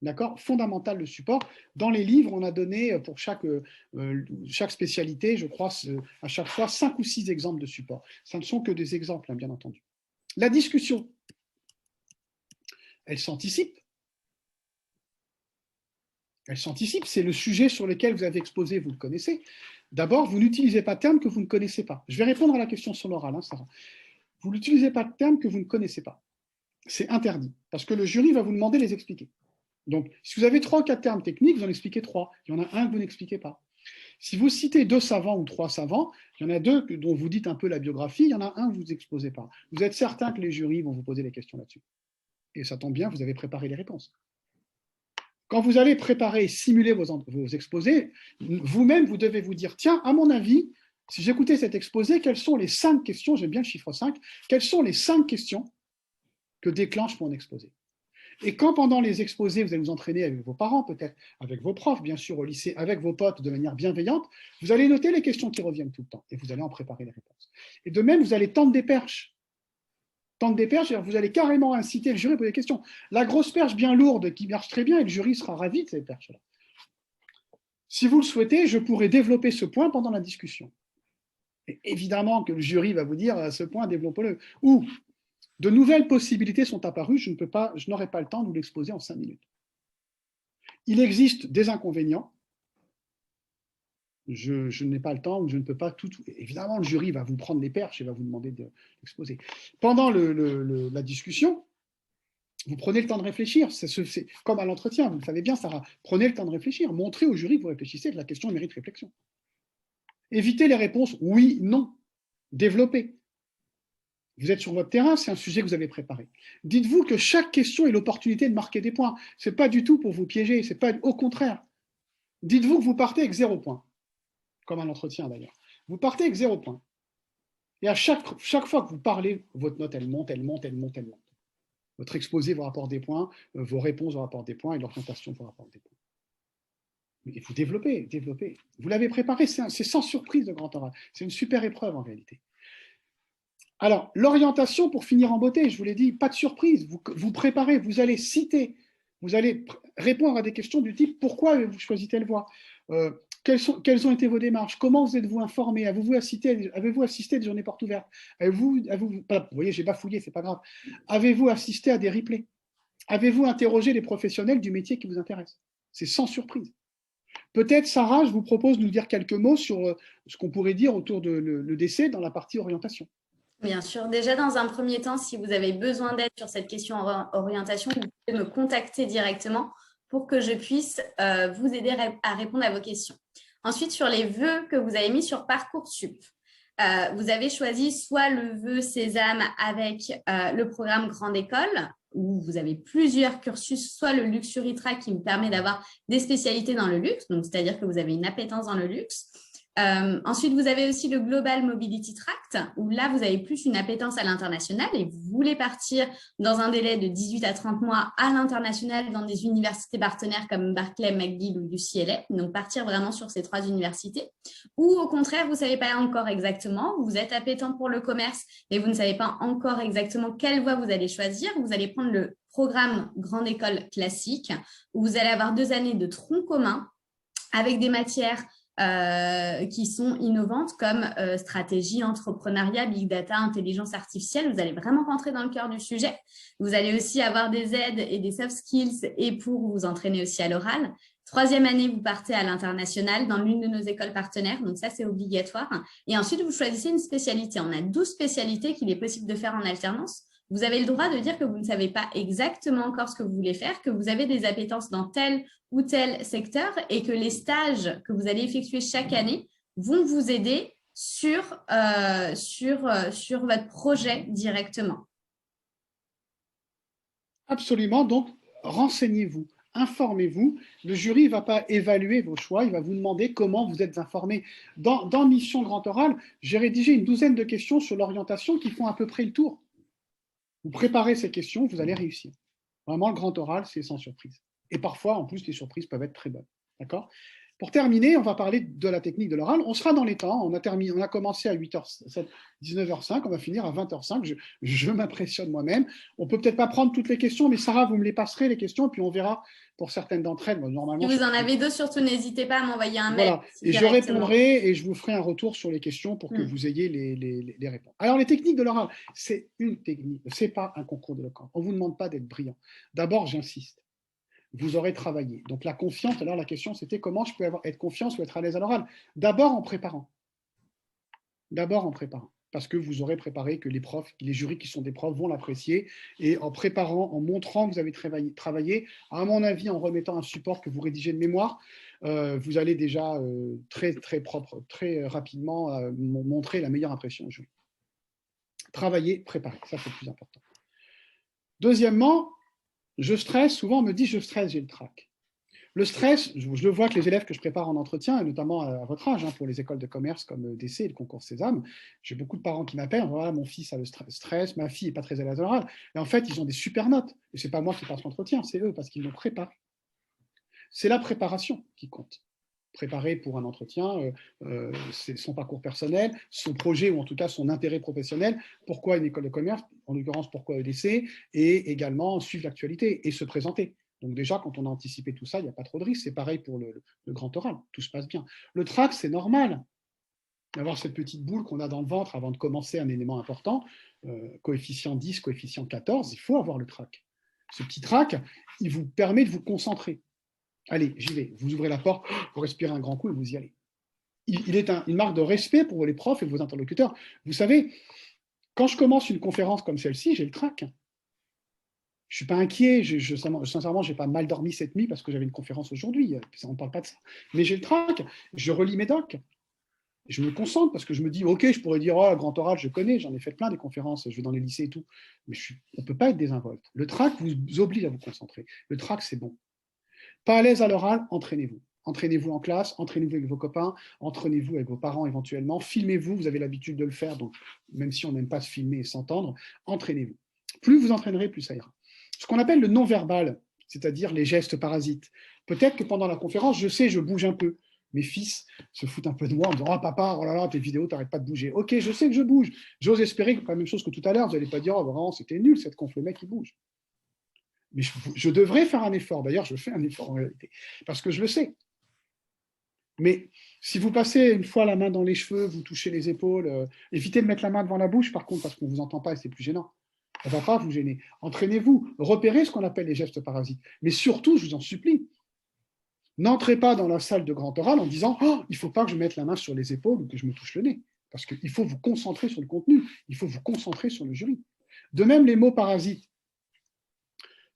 D'accord? Fondamental le support. Dans les livres, on a donné pour chaque spécialité, je crois, à chaque fois 5 ou 6 exemples de support. Ça ne sont que des exemples, hein, bien entendu. La discussion, elle s'anticipe. Elle s'anticipe, c'est le sujet sur lequel vous avez exposé, vous le connaissez. D'abord, vous n'utilisez pas de termes que vous ne connaissez pas. Je vais répondre à la question sur l'oral, hein, Sarah. Vous n'utilisez pas de termes que vous ne connaissez pas. C'est interdit, parce que le jury va vous demander de les expliquer. Donc, si vous avez 3 ou 4 termes techniques, vous en expliquez 3. Il y en a un que vous n'expliquez pas. Si vous citez 2 savants ou 3 savants, il y en a 2 dont vous dites un peu la biographie, il y en a un que vous n'exposez pas. Vous êtes certain que les jurys vont vous poser des questions là-dessus. Et ça tombe bien, vous avez préparé les réponses. Quand vous allez préparer et simuler vos exposés, vous-même, vous devez vous dire, tiens, à mon avis, si j'écoutais cet exposé, quelles sont les 5 questions, j'aime bien le chiffre 5, quelles sont les 5 questions que déclenche mon exposé? Et quand pendant les exposés, vous allez vous entraîner avec vos parents, peut-être avec vos profs, bien sûr, au lycée, avec vos potes de manière bienveillante, vous allez noter les questions qui reviennent tout le temps et vous allez en préparer les réponses. Et de même, vous allez tendre des perches. Tendre des perches, vous allez carrément inciter le jury à poser des questions. La grosse perche bien lourde qui marche très bien et le jury sera ravi de ces perches-là. Si vous le souhaitez, je pourrais développer ce point pendant la discussion. Et évidemment que le jury va vous dire à ce point, développez-le. Ou de nouvelles possibilités sont apparues, je n'aurai pas le temps de vous l'exposer en 5 minutes. Il existe des inconvénients. Je n'ai pas le temps ou je ne peux pas tout. Évidemment, le jury va vous prendre les perches et va vous demander d'exposer. Pendant la discussion, vous prenez le temps de réfléchir. C'est comme à l'entretien, vous le savez bien, Sarah. Prenez le temps de réfléchir. Montrez au jury que vous réfléchissez, que la question mérite réflexion. Évitez les réponses oui, non. Développez. Vous êtes sur votre terrain, c'est un sujet que vous avez préparé. Dites-vous que chaque question est l'opportunité de marquer des points. Ce n'est pas du tout pour vous piéger, c'est pas au contraire. Dites-vous que vous partez avec 0 point, comme un entretien d'ailleurs. Vous partez avec 0 point. Et à chaque fois que vous parlez, votre note, elle monte, elle monte, elle monte, elle monte. Votre exposé vous rapporte des points, vos réponses vous rapportent des points et l'orientation vous rapporte des points. Mais vous développez. Vous l'avez préparé, c'est sans surprise de grand oral. C'est une super épreuve en réalité. Alors, l'orientation, pour finir en beauté, je vous l'ai dit, pas de surprise. Vous préparez, vous allez citer, vous allez répondre à des questions du type « Pourquoi avez-vous choisi telle voie quelles ont été vos démarches? Comment vous êtes-vous informé? Avez-vous assisté à des journées portes ouvertes? Vous voyez, j'ai bafouillé, c'est pas grave. Avez-vous assisté à des replays? Avez-vous interrogé les professionnels du métier qui vous intéresse? C'est sans surprise. Peut-être, Sarah, je vous propose de nous dire quelques mots sur ce qu'on pourrait dire autour de l'EDC dans la partie orientation. Bien sûr. Déjà, dans un premier temps, si vous avez besoin d'aide sur cette question orientation, vous pouvez me contacter directement pour que je puisse vous aider à répondre à vos questions. Ensuite, sur les vœux que vous avez mis sur Parcoursup. vous avez choisi soit le vœu Sésame avec le programme Grande École, où vous avez plusieurs cursus, soit le Luxury Track qui vous permet d'avoir des spécialités dans le luxe, donc c'est-à-dire que vous avez une appétence dans le luxe. Ensuite, vous avez aussi le Global Mobility Tract, où là, vous avez plus une appétence à l'international et vous voulez partir dans un délai de 18 à 30 mois à l'international dans des universités partenaires comme Berkeley, McGill ou UCLA, donc partir vraiment sur ces 3 universités. Ou au contraire, vous ne savez pas encore exactement, vous êtes appétant pour le commerce, mais vous ne savez pas encore exactement quelle voie vous allez choisir. Vous allez prendre le programme Grande École classique, où vous allez avoir 2 années de tronc commun avec des matières qui sont innovantes comme stratégie, entrepreneuriat, big data, intelligence artificielle. Vous allez vraiment rentrer dans le cœur du sujet. Vous allez aussi avoir des aides et des soft skills et pour vous entraîner aussi à l'oral. 3e année, vous partez à l'international dans l'une de nos écoles partenaires. Donc ça, c'est obligatoire. Et ensuite, vous choisissez une spécialité. On a 12 spécialités qu'il est possible de faire en alternance. Vous avez le droit de dire que vous ne savez pas exactement encore ce que vous voulez faire, que vous avez des appétences dans tel ou tel secteur et que les stages que vous allez effectuer chaque année vont vous aider sur votre projet directement. Absolument, donc renseignez-vous, informez-vous. Le jury ne va pas évaluer vos choix, il va vous demander comment vous êtes informé. Dans Mission Grand Oral, j'ai rédigé une 12aine de questions sur l'orientation qui font à peu près le tour. Vous préparez ces questions, vous allez réussir. Vraiment, le grand oral, c'est sans surprise. Et parfois, en plus, les surprises peuvent être très bonnes. D'accord ? Pour terminer, on va parler de la technique de l'oral. On sera dans les temps. On a commencé à 8h07, 19h05. On va finir à 20h05. Je m'impressionne moi-même. On peut peut-être pas prendre toutes les questions, mais Sarah, vous me les passerez, les questions, et puis on verra pour certaines d'entre elles. Normalement, si vous en avez 2, surtout n'hésitez pas à m'envoyer un mail. Voilà. Et je répondrai et je vous ferai un retour sur les questions pour que vous ayez les réponses. Alors, les techniques de l'oral, c'est une technique. Ce n'est pas un concours d'éloquence. On ne vous demande pas d'être brillant. D'abord, j'insiste. Vous aurez travaillé. Donc la confiance, alors la question c'était comment je peux être confiance ou être à l'aise à l'oral. D'abord en préparant. D'abord en préparant. Parce que vous aurez préparé que les profs, les jurys qui sont des profs vont l'apprécier. Et en préparant, en montrant que vous avez travaillé, à mon avis, en remettant un support que vous rédigez de mémoire, vous allez déjà très propre, très rapidement montrer la meilleure impression au jury. Travailler, préparer, ça c'est le plus important. Deuxièmement, je stresse, souvent on me dit je stresse, j'ai le trac. Le stress, je le vois que les élèves que je prépare en entretien, et notamment à votre âge, pour les écoles de commerce comme DC et le concours Sésame, j'ai beaucoup de parents qui m'appellent, voilà, mon fils a le stress, ma fille n'est pas très à l'aise à l'oral. Et en fait, ils ont des super notes. Et ce n'est pas moi qui passe l'entretien, c'est eux, parce qu'ils l'ont préparé. C'est la préparation qui compte. Préparer pour un entretien, c'est son parcours personnel, son projet ou en tout cas son intérêt professionnel, pourquoi une école de commerce, en l'occurrence pourquoi EDC, et également suivre l'actualité et se présenter. Donc déjà, quand on a anticipé tout ça, il n'y a pas trop de risques. C'est pareil pour le grand oral, tout se passe bien. Le trac, c'est normal d'avoir cette petite boule qu'on a dans le ventre avant de commencer un élément important, coefficient 10, coefficient 14, il faut avoir le trac. Ce petit trac, il vous permet de vous concentrer. Allez, j'y vais. Vous ouvrez la porte, vous respirez un grand coup et vous y allez. Il est une marque de respect pour les profs et vos interlocuteurs. Vous savez, quand je commence une conférence comme celle-ci, j'ai le trac. Je ne suis pas inquiet. Sincèrement, je n'ai pas mal dormi cette nuit parce que j'avais une conférence aujourd'hui. On ne parle pas de ça. Mais j'ai le trac. Je relis mes docs. Je me concentre parce que je me dis, OK, je pourrais dire, oh, grand oral, je connais, j'en ai fait plein des conférences, je vais dans les lycées et tout. Mais on ne peut pas être désinvolte. Le trac vous oblige à vous concentrer. Le trac, c'est bon. Pas à l'aise à l'oral, entraînez-vous. Entraînez-vous en classe, entraînez-vous avec vos copains, entraînez-vous avec vos parents éventuellement, filmez-vous, vous avez l'habitude de le faire, donc même si on n'aime pas se filmer et s'entendre, entraînez-vous. Plus vous entraînerez, plus ça ira. Ce qu'on appelle le non-verbal, c'est-à-dire les gestes parasites. Peut-être que pendant la conférence, je sais, je bouge un peu. Mes fils se foutent un peu de moi en disant « Oh papa, oh là là, tes vidéos, t'arrêtes pas de bouger. » Ok, je sais que je bouge. J'ose espérer que la même chose que tout à l'heure, vous n'allez pas dire « Oh vraiment, c'était nul cette conf, le mec il bouge. » Mais je devrais faire un effort. D'ailleurs, je fais un effort en réalité, parce que je le sais. Mais si vous passez une fois la main dans les cheveux, vous touchez les épaules, évitez de mettre la main devant la bouche, par contre, parce qu'on ne vous entend pas et c'est plus gênant. Ça ne va pas vous gêner. Entraînez-vous, repérez ce qu'on appelle les gestes parasites. Mais surtout, je vous en supplie, n'entrez pas dans la salle de grand oral en disant « Oh, il ne faut pas que je mette la main sur les épaules ou que je me touche le nez. » Parce qu'il faut vous concentrer sur le contenu, il faut vous concentrer sur le jury. De même, les mots parasites,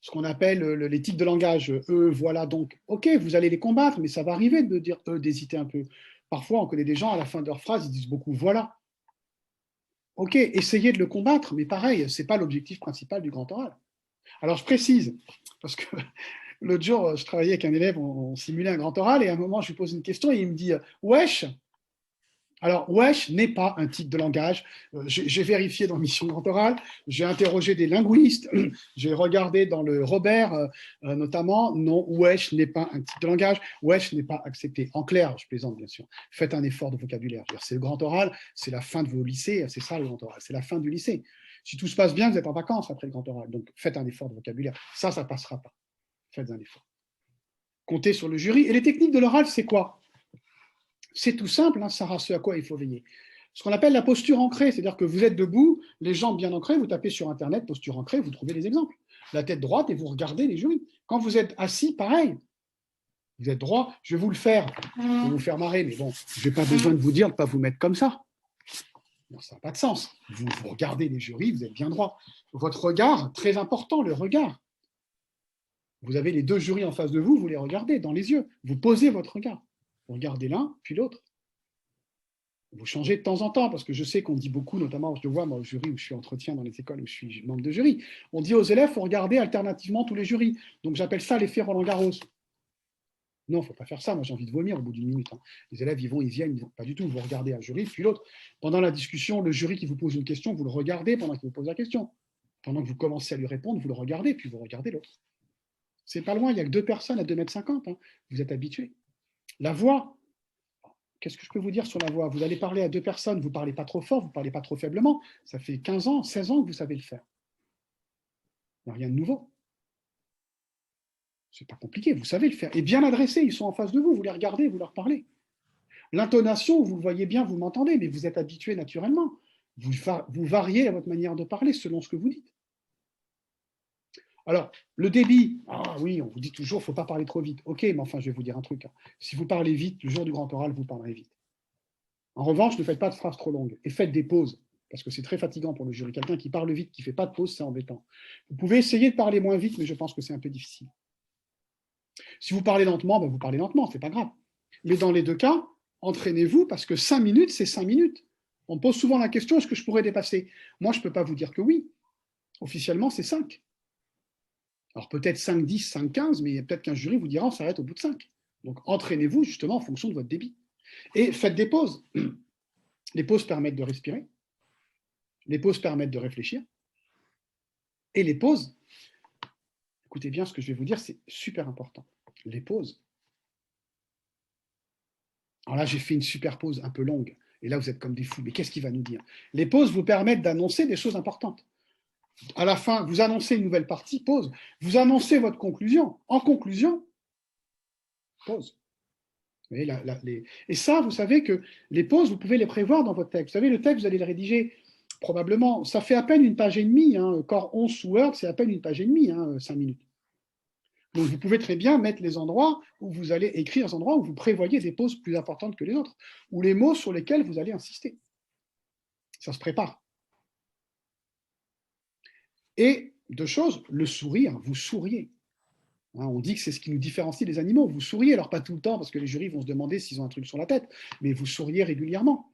ce qu'on appelle les tics de langage, voilà, donc, ok, vous allez les combattre, mais ça va arriver de dire d'hésiter un peu. Parfois, on connaît des gens, à la fin de leur phrase, ils disent beaucoup voilà. ok, essayez de le combattre, mais pareil, ce n'est pas l'objectif principal du grand oral. Alors, je précise, parce que l'autre jour, je travaillais avec un élève, on simulait un grand oral, et à un moment, je lui pose une question, et il me dit « Wesh ». Alors, wesh n'est pas un type de langage. J'ai vérifié dans Mission Grand Oral, j'ai interrogé des linguistes, j'ai regardé dans le Robert notamment. Non, wesh n'est pas un type de langage. Wesh n'est pas accepté. En clair, je plaisante bien sûr. Faites un effort de vocabulaire. C'est le Grand Oral, c'est la fin de vos lycées, c'est ça le Grand Oral, c'est la fin du lycée. Si tout se passe bien, vous êtes en vacances après le Grand Oral. Donc, faites un effort de vocabulaire. Ça ne passera pas. Faites un effort. Comptez sur le jury. Et les techniques de l'oral, c'est quoi? C'est tout simple, hein, Sarah, ce à quoi il faut veiller. Ce qu'on appelle la posture ancrée, c'est-à-dire que vous êtes debout, les jambes bien ancrées, vous tapez sur Internet, posture ancrée, vous trouvez les exemples. La tête droite et vous regardez les jurys. Quand vous êtes assis, pareil. Vous êtes droit, je vais vous le faire, je vais vous faire marrer, mais bon, je n'ai pas besoin de vous dire de ne pas vous mettre comme ça. Non, ça n'a pas de sens. Vous regardez les jurys, vous êtes bien droit. Votre regard, très important, le regard. Vous avez les deux jurys en face de vous, vous les regardez dans les yeux. Vous posez votre regard. Vous regardez l'un, puis l'autre. Vous changez de temps en temps, parce que je sais qu'on dit beaucoup, notamment, je le vois moi au jury où je suis entretien dans les écoles où je suis membre de jury, on dit aux élèves, il faut regarder alternativement tous les jurys. Donc j'appelle ça l'effet Roland-Garros. Non, il ne faut pas faire ça, moi j'ai envie de vomir au bout d'une minute. Hein. Les élèves, ils viennent, pas du tout, vous regardez un jury, puis l'autre. Pendant la discussion, le jury qui vous pose une question, vous le regardez pendant qu'il vous pose la question. Pendant que vous commencez à lui répondre, vous le regardez, puis vous regardez l'autre. C'est pas loin, il n'y a que 2 personnes à 2,50 m. Hein. Vous êtes habitués. La voix, qu'est-ce que je peux vous dire sur la voix? Vous allez parler à 2 personnes, vous ne parlez pas trop fort, vous ne parlez pas trop faiblement. Ça fait 15 ans, 16 ans que vous savez le faire. Il n'y a rien de nouveau. Ce n'est pas compliqué, vous savez le faire. Et bien adressé, ils sont en face de vous, vous les regardez, vous leur parlez. L'intonation, vous le voyez bien, vous m'entendez, mais vous êtes habitué naturellement. Vous variez à votre manière de parler selon ce que vous dites. Alors, le débit, ah oui, on vous dit toujours, il ne faut pas parler trop vite. Ok, mais enfin, je vais vous dire un truc. Hein. Si vous parlez vite, le jour du grand oral, vous parlerez vite. En revanche, ne faites pas de phrases trop longues et faites des pauses, parce que c'est très fatigant pour le jury. Quelqu'un qui parle vite, qui ne fait pas de pause, c'est embêtant. Vous pouvez essayer de parler moins vite, mais je pense que c'est un peu difficile. Si vous parlez lentement, ben vous parlez lentement, ce n'est pas grave. Mais dans les deux cas, entraînez-vous, parce que 5 minutes, c'est 5 minutes. On me pose souvent la question, est-ce que je pourrais dépasser? Moi, je ne peux pas vous dire que oui. Officiellement, c'est 5. Alors peut-être 5, 10, 5, 15, mais peut-être qu'un jury vous dira on s'arrête au bout de 5. Donc entraînez-vous justement en fonction de votre débit. Et faites des pauses. Les pauses permettent de respirer. Les pauses permettent de réfléchir. Et les pauses, écoutez bien ce que je vais vous dire, c'est super important. Les pauses. Alors là, j'ai fait une super pause un peu longue. Et là, vous êtes comme des fous. Mais qu'est-ce qu'il va nous dire? Les pauses vous permettent d'annoncer des choses importantes. À la fin, vous annoncez une nouvelle partie, pause. Vous annoncez votre conclusion. En conclusion, pause. Et ça, vous savez que les pauses, vous pouvez les prévoir dans votre texte. Vous savez, le texte, vous allez le rédiger probablement, ça fait à peine une page et demie. Hein. Core 11 sous Word, c'est à peine une page et demie, hein, 5 minutes. Donc, vous pouvez très bien mettre les endroits où vous allez écrire les endroits où vous prévoyez des pauses plus importantes que les autres, ou les mots sur lesquels vous allez insister. Ça se prépare. Et deux choses, le sourire, vous souriez. Hein, on dit que c'est ce qui nous différencie des animaux. Vous souriez, alors pas tout le temps, parce que les jurys vont se demander s'ils ont un truc sur la tête, mais vous souriez régulièrement.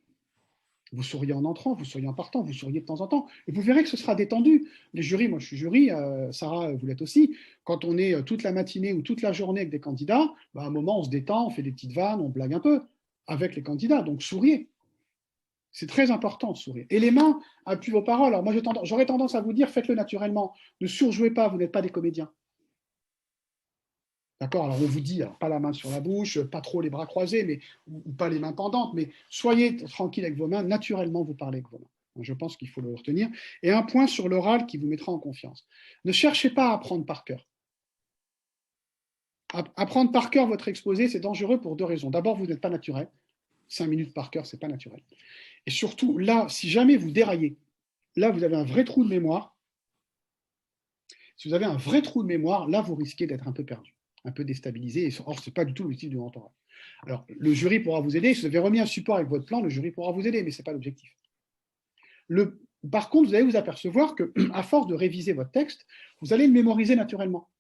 Vous souriez en entrant, vous souriez en partant, vous souriez de temps en temps. Et vous verrez que ce sera détendu. Les jurys, moi je suis jury, Sarah, vous l'êtes aussi. Quand on est toute la matinée ou toute la journée avec des candidats, bah, à un moment on se détend, on fait des petites vannes, on blague un peu avec les candidats. Donc souriez. C'est très important de sourire. Et les mains appuient vos paroles. Alors moi j'aurais tendance à vous dire, faites-le naturellement. Ne surjouez pas, vous n'êtes pas des comédiens. D'accord? Alors on vous dit, alors, pas la main sur la bouche, pas trop les bras croisés, mais, ou pas les mains pendantes, mais soyez tranquille avec vos mains, naturellement vous parlez avec vos mains. Je pense qu'il faut le retenir. Et un point sur l'oral qui vous mettra en confiance. Ne cherchez pas à apprendre par cœur. Apprendre par cœur votre exposé, c'est dangereux pour 2 raisons. D'abord, vous n'êtes pas naturel. 5 minutes par cœur, ce n'est pas naturel. Et surtout, là, si jamais vous déraillez, là, vous avez un vrai trou de mémoire. Si vous avez un vrai trou de mémoire, là, vous risquez d'être un peu perdu, un peu déstabilisé. Or, ce n'est pas du tout l'objectif du grand oral. Alors, le jury pourra vous aider. Si vous avez remis un support avec votre plan, le jury pourra vous aider, mais ce n'est pas l'objectif. Par contre, vous allez vous apercevoir qu'à force de réviser votre texte, vous allez le mémoriser naturellement.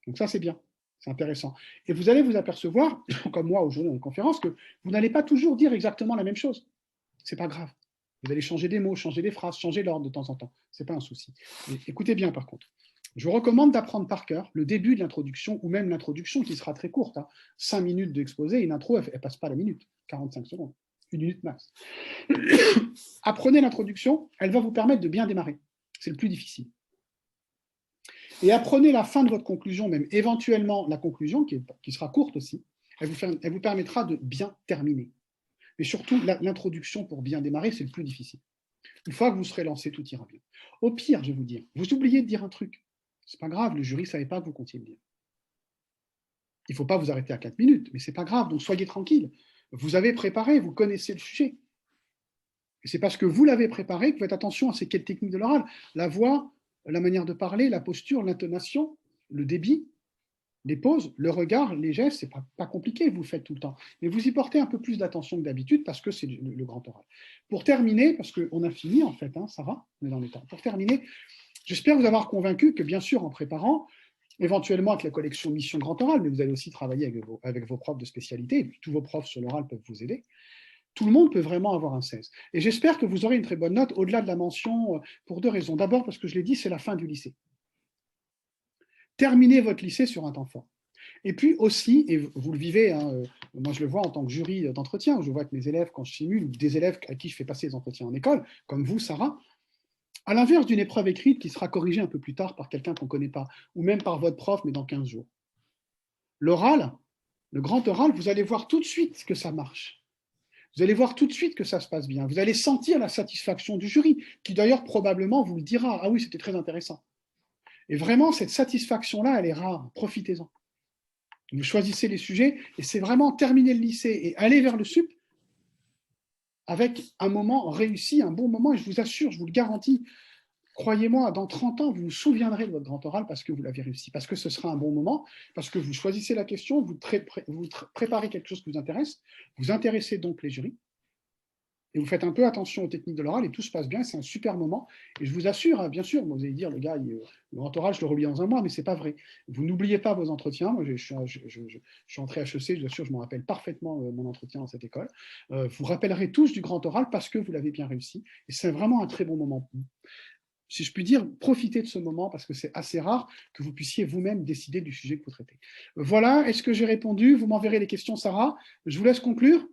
Donc ça, c'est bien. C'est intéressant. Et vous allez vous apercevoir, comme moi aujourd'hui dans une conférence, que vous n'allez pas toujours dire exactement la même chose. Ce n'est pas grave. Vous allez changer des mots, changer des phrases, changer l'ordre de temps en temps. Ce n'est pas un souci. Mais écoutez bien par contre. Je vous recommande d'apprendre par cœur le début de l'introduction ou même l'introduction qui sera très courte. 5 minutes d'exposé, une intro, elle ne passe pas la minute, 45 secondes, 1 minute max. Apprenez l'introduction, elle va vous permettre de bien démarrer. C'est le plus difficile. Et apprenez la fin de votre conclusion, même éventuellement la conclusion, qui sera courte aussi, elle vous permettra de bien terminer. Mais surtout, l'introduction pour bien démarrer, c'est le plus difficile. Une fois que vous serez lancé, tout ira bien. Au pire, je vais vous dire, vous oubliez de dire un truc. Ce n'est pas grave, le jury ne savait pas que vous comptiez le dire. Il ne faut pas vous arrêter à 4 minutes, mais ce n'est pas grave, donc soyez tranquille. Vous avez préparé, vous connaissez le sujet. Et c'est parce que vous l'avez préparé que vous faites attention à ces quelles techniques de l'oral. La voix, la manière de parler, la posture, l'intonation, le débit, les pauses, le regard, les gestes, ce n'est pas compliqué, vous le faites tout le temps. Mais vous y portez un peu plus d'attention que d'habitude parce que c'est le grand oral. Pour terminer, parce qu'on a fini en fait, Sarah, on est dans les temps. Pour terminer, j'espère vous avoir convaincu que bien sûr en préparant, éventuellement avec la collection Mission Grand Oral, mais vous allez aussi travailler avec vos profs de spécialité, et puis tous vos profs sur l'oral peuvent vous aider. Tout le monde peut vraiment avoir un 16. Et j'espère que vous aurez une très bonne note, au-delà de la mention, pour 2 raisons. D'abord, parce que je l'ai dit, c'est la fin du lycée. Terminez votre lycée sur un temps fort. Et puis aussi, et vous le vivez, moi je le vois en tant que jury d'entretien, où je vois que mes élèves, quand je simule, ou des élèves à qui je fais passer les entretiens en école, comme vous, Sarah, à l'inverse d'une épreuve écrite qui sera corrigée un peu plus tard par quelqu'un qu'on ne connaît pas, ou même par votre prof, mais dans 15 jours. L'oral, le grand oral, vous allez voir tout de suite que ça marche. Vous allez voir tout de suite que ça se passe bien. Vous allez sentir la satisfaction du jury, qui d'ailleurs probablement vous le dira. Ah oui, c'était très intéressant. Et vraiment, cette satisfaction-là, elle est rare. Profitez-en. Vous choisissez les sujets et c'est vraiment terminer le lycée et aller vers le sup avec un moment réussi, un bon moment. Et je vous assure, je vous le garantis, croyez-moi, dans 30 ans, vous vous souviendrez de votre grand oral parce que vous l'avez réussi, parce que ce sera un bon moment, parce que vous choisissez la question, vous préparez quelque chose qui vous intéresse, vous intéressez donc les jurys, et vous faites un peu attention aux techniques de l'oral, et tout se passe bien, c'est un super moment. Et je vous assure, bien sûr, vous allez dire, le gars, le grand oral, je le relis dans un mois, mais ce n'est pas vrai. Vous n'oubliez pas vos entretiens. Moi, je suis entré à HEC, je vous assure, je me rappelle parfaitement mon entretien dans cette école. Vous rappellerez tous du grand oral parce que vous l'avez bien réussi, et c'est vraiment un très bon moment. Si je puis dire, profitez de ce moment parce que c'est assez rare que vous puissiez vous-même décider du sujet que vous traitez. Voilà, est-ce que j'ai répondu? Vous m'enverrez les questions, Sarah. Je vous laisse conclure.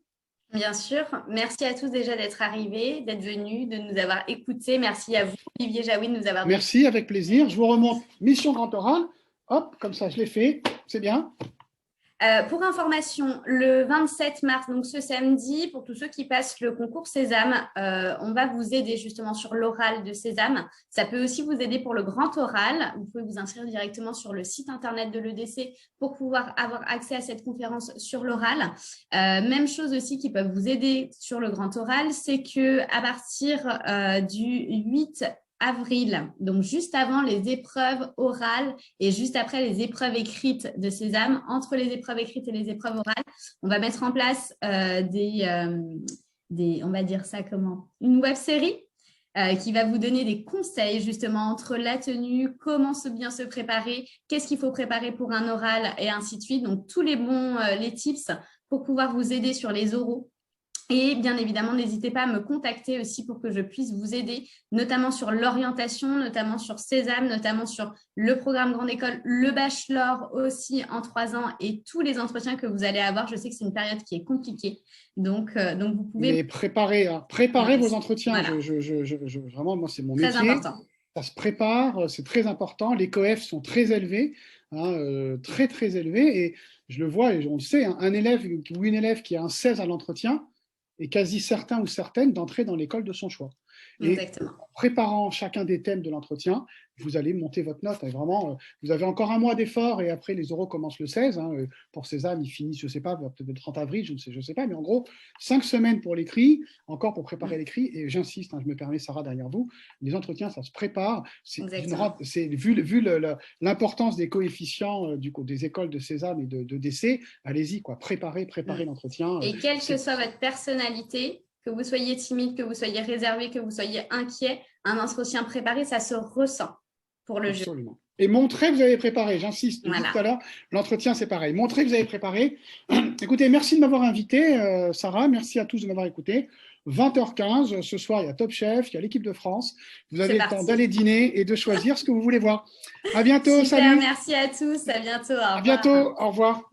Bien sûr. Merci à tous déjà d'être arrivés, d'être venus, de nous avoir écoutés. Merci à vous, Olivier Jaoui, de nous avoir... Merci, avec plaisir. Je vous remonte Mission Grand Oral. Hop, comme ça, je l'ai fait. C'est bien. Pour information, le 27 mars, donc ce samedi, pour tous ceux qui passent le concours Sésame, on va vous aider justement sur l'oral de Sésame. Ça peut aussi vous aider pour le grand oral. Vous pouvez vous inscrire directement sur le site internet de l'EDC pour pouvoir avoir accès à cette conférence sur l'oral. Même chose aussi qui peuvent vous aider sur le grand oral, c'est qu'à partir du 8 avril, donc juste avant les épreuves orales et juste après les épreuves écrites de Sésame, entre les épreuves écrites et les épreuves orales, on va mettre en place on va dire ça comment, une web-série qui va vous donner des conseils justement entre la tenue, comment bien se préparer, qu'est-ce qu'il faut préparer pour un oral et ainsi de suite. Donc tous les les tips pour pouvoir vous aider sur les oraux. Et bien évidemment, n'hésitez pas à me contacter aussi pour que je puisse vous aider, notamment sur l'orientation, notamment sur Sésame, notamment sur le programme Grande École, le bachelor aussi en 3 ans et tous les entretiens que vous allez avoir. Je sais que c'est une période qui est compliquée. Donc vous pouvez… Mais préparez vos entretiens. Voilà. Vraiment, moi, c'est mon métier. Très important. Ça se prépare, c'est très important. Les COEF sont très élevés, très, très élevés. Et je le vois, et on le sait, un élève ou une élève qui a un 16 à l'entretien, est quasi certain ou certaine d'entrer dans l'école de son choix. Et exactement. En préparant chacun des thèmes de l'entretien, vous allez monter votre note. Et vraiment, vous avez encore un mois d'effort et après, les oraux commencent le 16. Pour Sésame, ils finissent, je ne sais pas, peut-être le 30 avril, je ne sais pas, mais en gros, 5 semaines pour l'écrit, encore pour préparer l'écrit. Et j'insiste, je me permets, Sarah, derrière vous, les entretiens, ça se prépare. Vu l'importance des coefficients des écoles de Sésame et de DC, allez-y, préparez l'entretien. Et quelle que soit votre personnalité, que vous soyez timide, que vous soyez réservé, que vous soyez inquiet, un entretien préparé, ça se ressent. pour le jeu. Absolument. Et montrer que vous avez préparé, j'insiste, je l'ai dit Voilà. tout à l'heure, l'entretien c'est pareil. Montrer que vous avez préparé. Écoutez, merci de m'avoir invité, Sarah, merci à tous de m'avoir écouté. 20h15, ce soir, il y a Top Chef, il y a l'équipe de France. Vous avez le temps d'aller dîner et de choisir ce que vous voulez voir. À bientôt, Super, salut. merci à tous, à bientôt, au revoir. À bientôt, au revoir.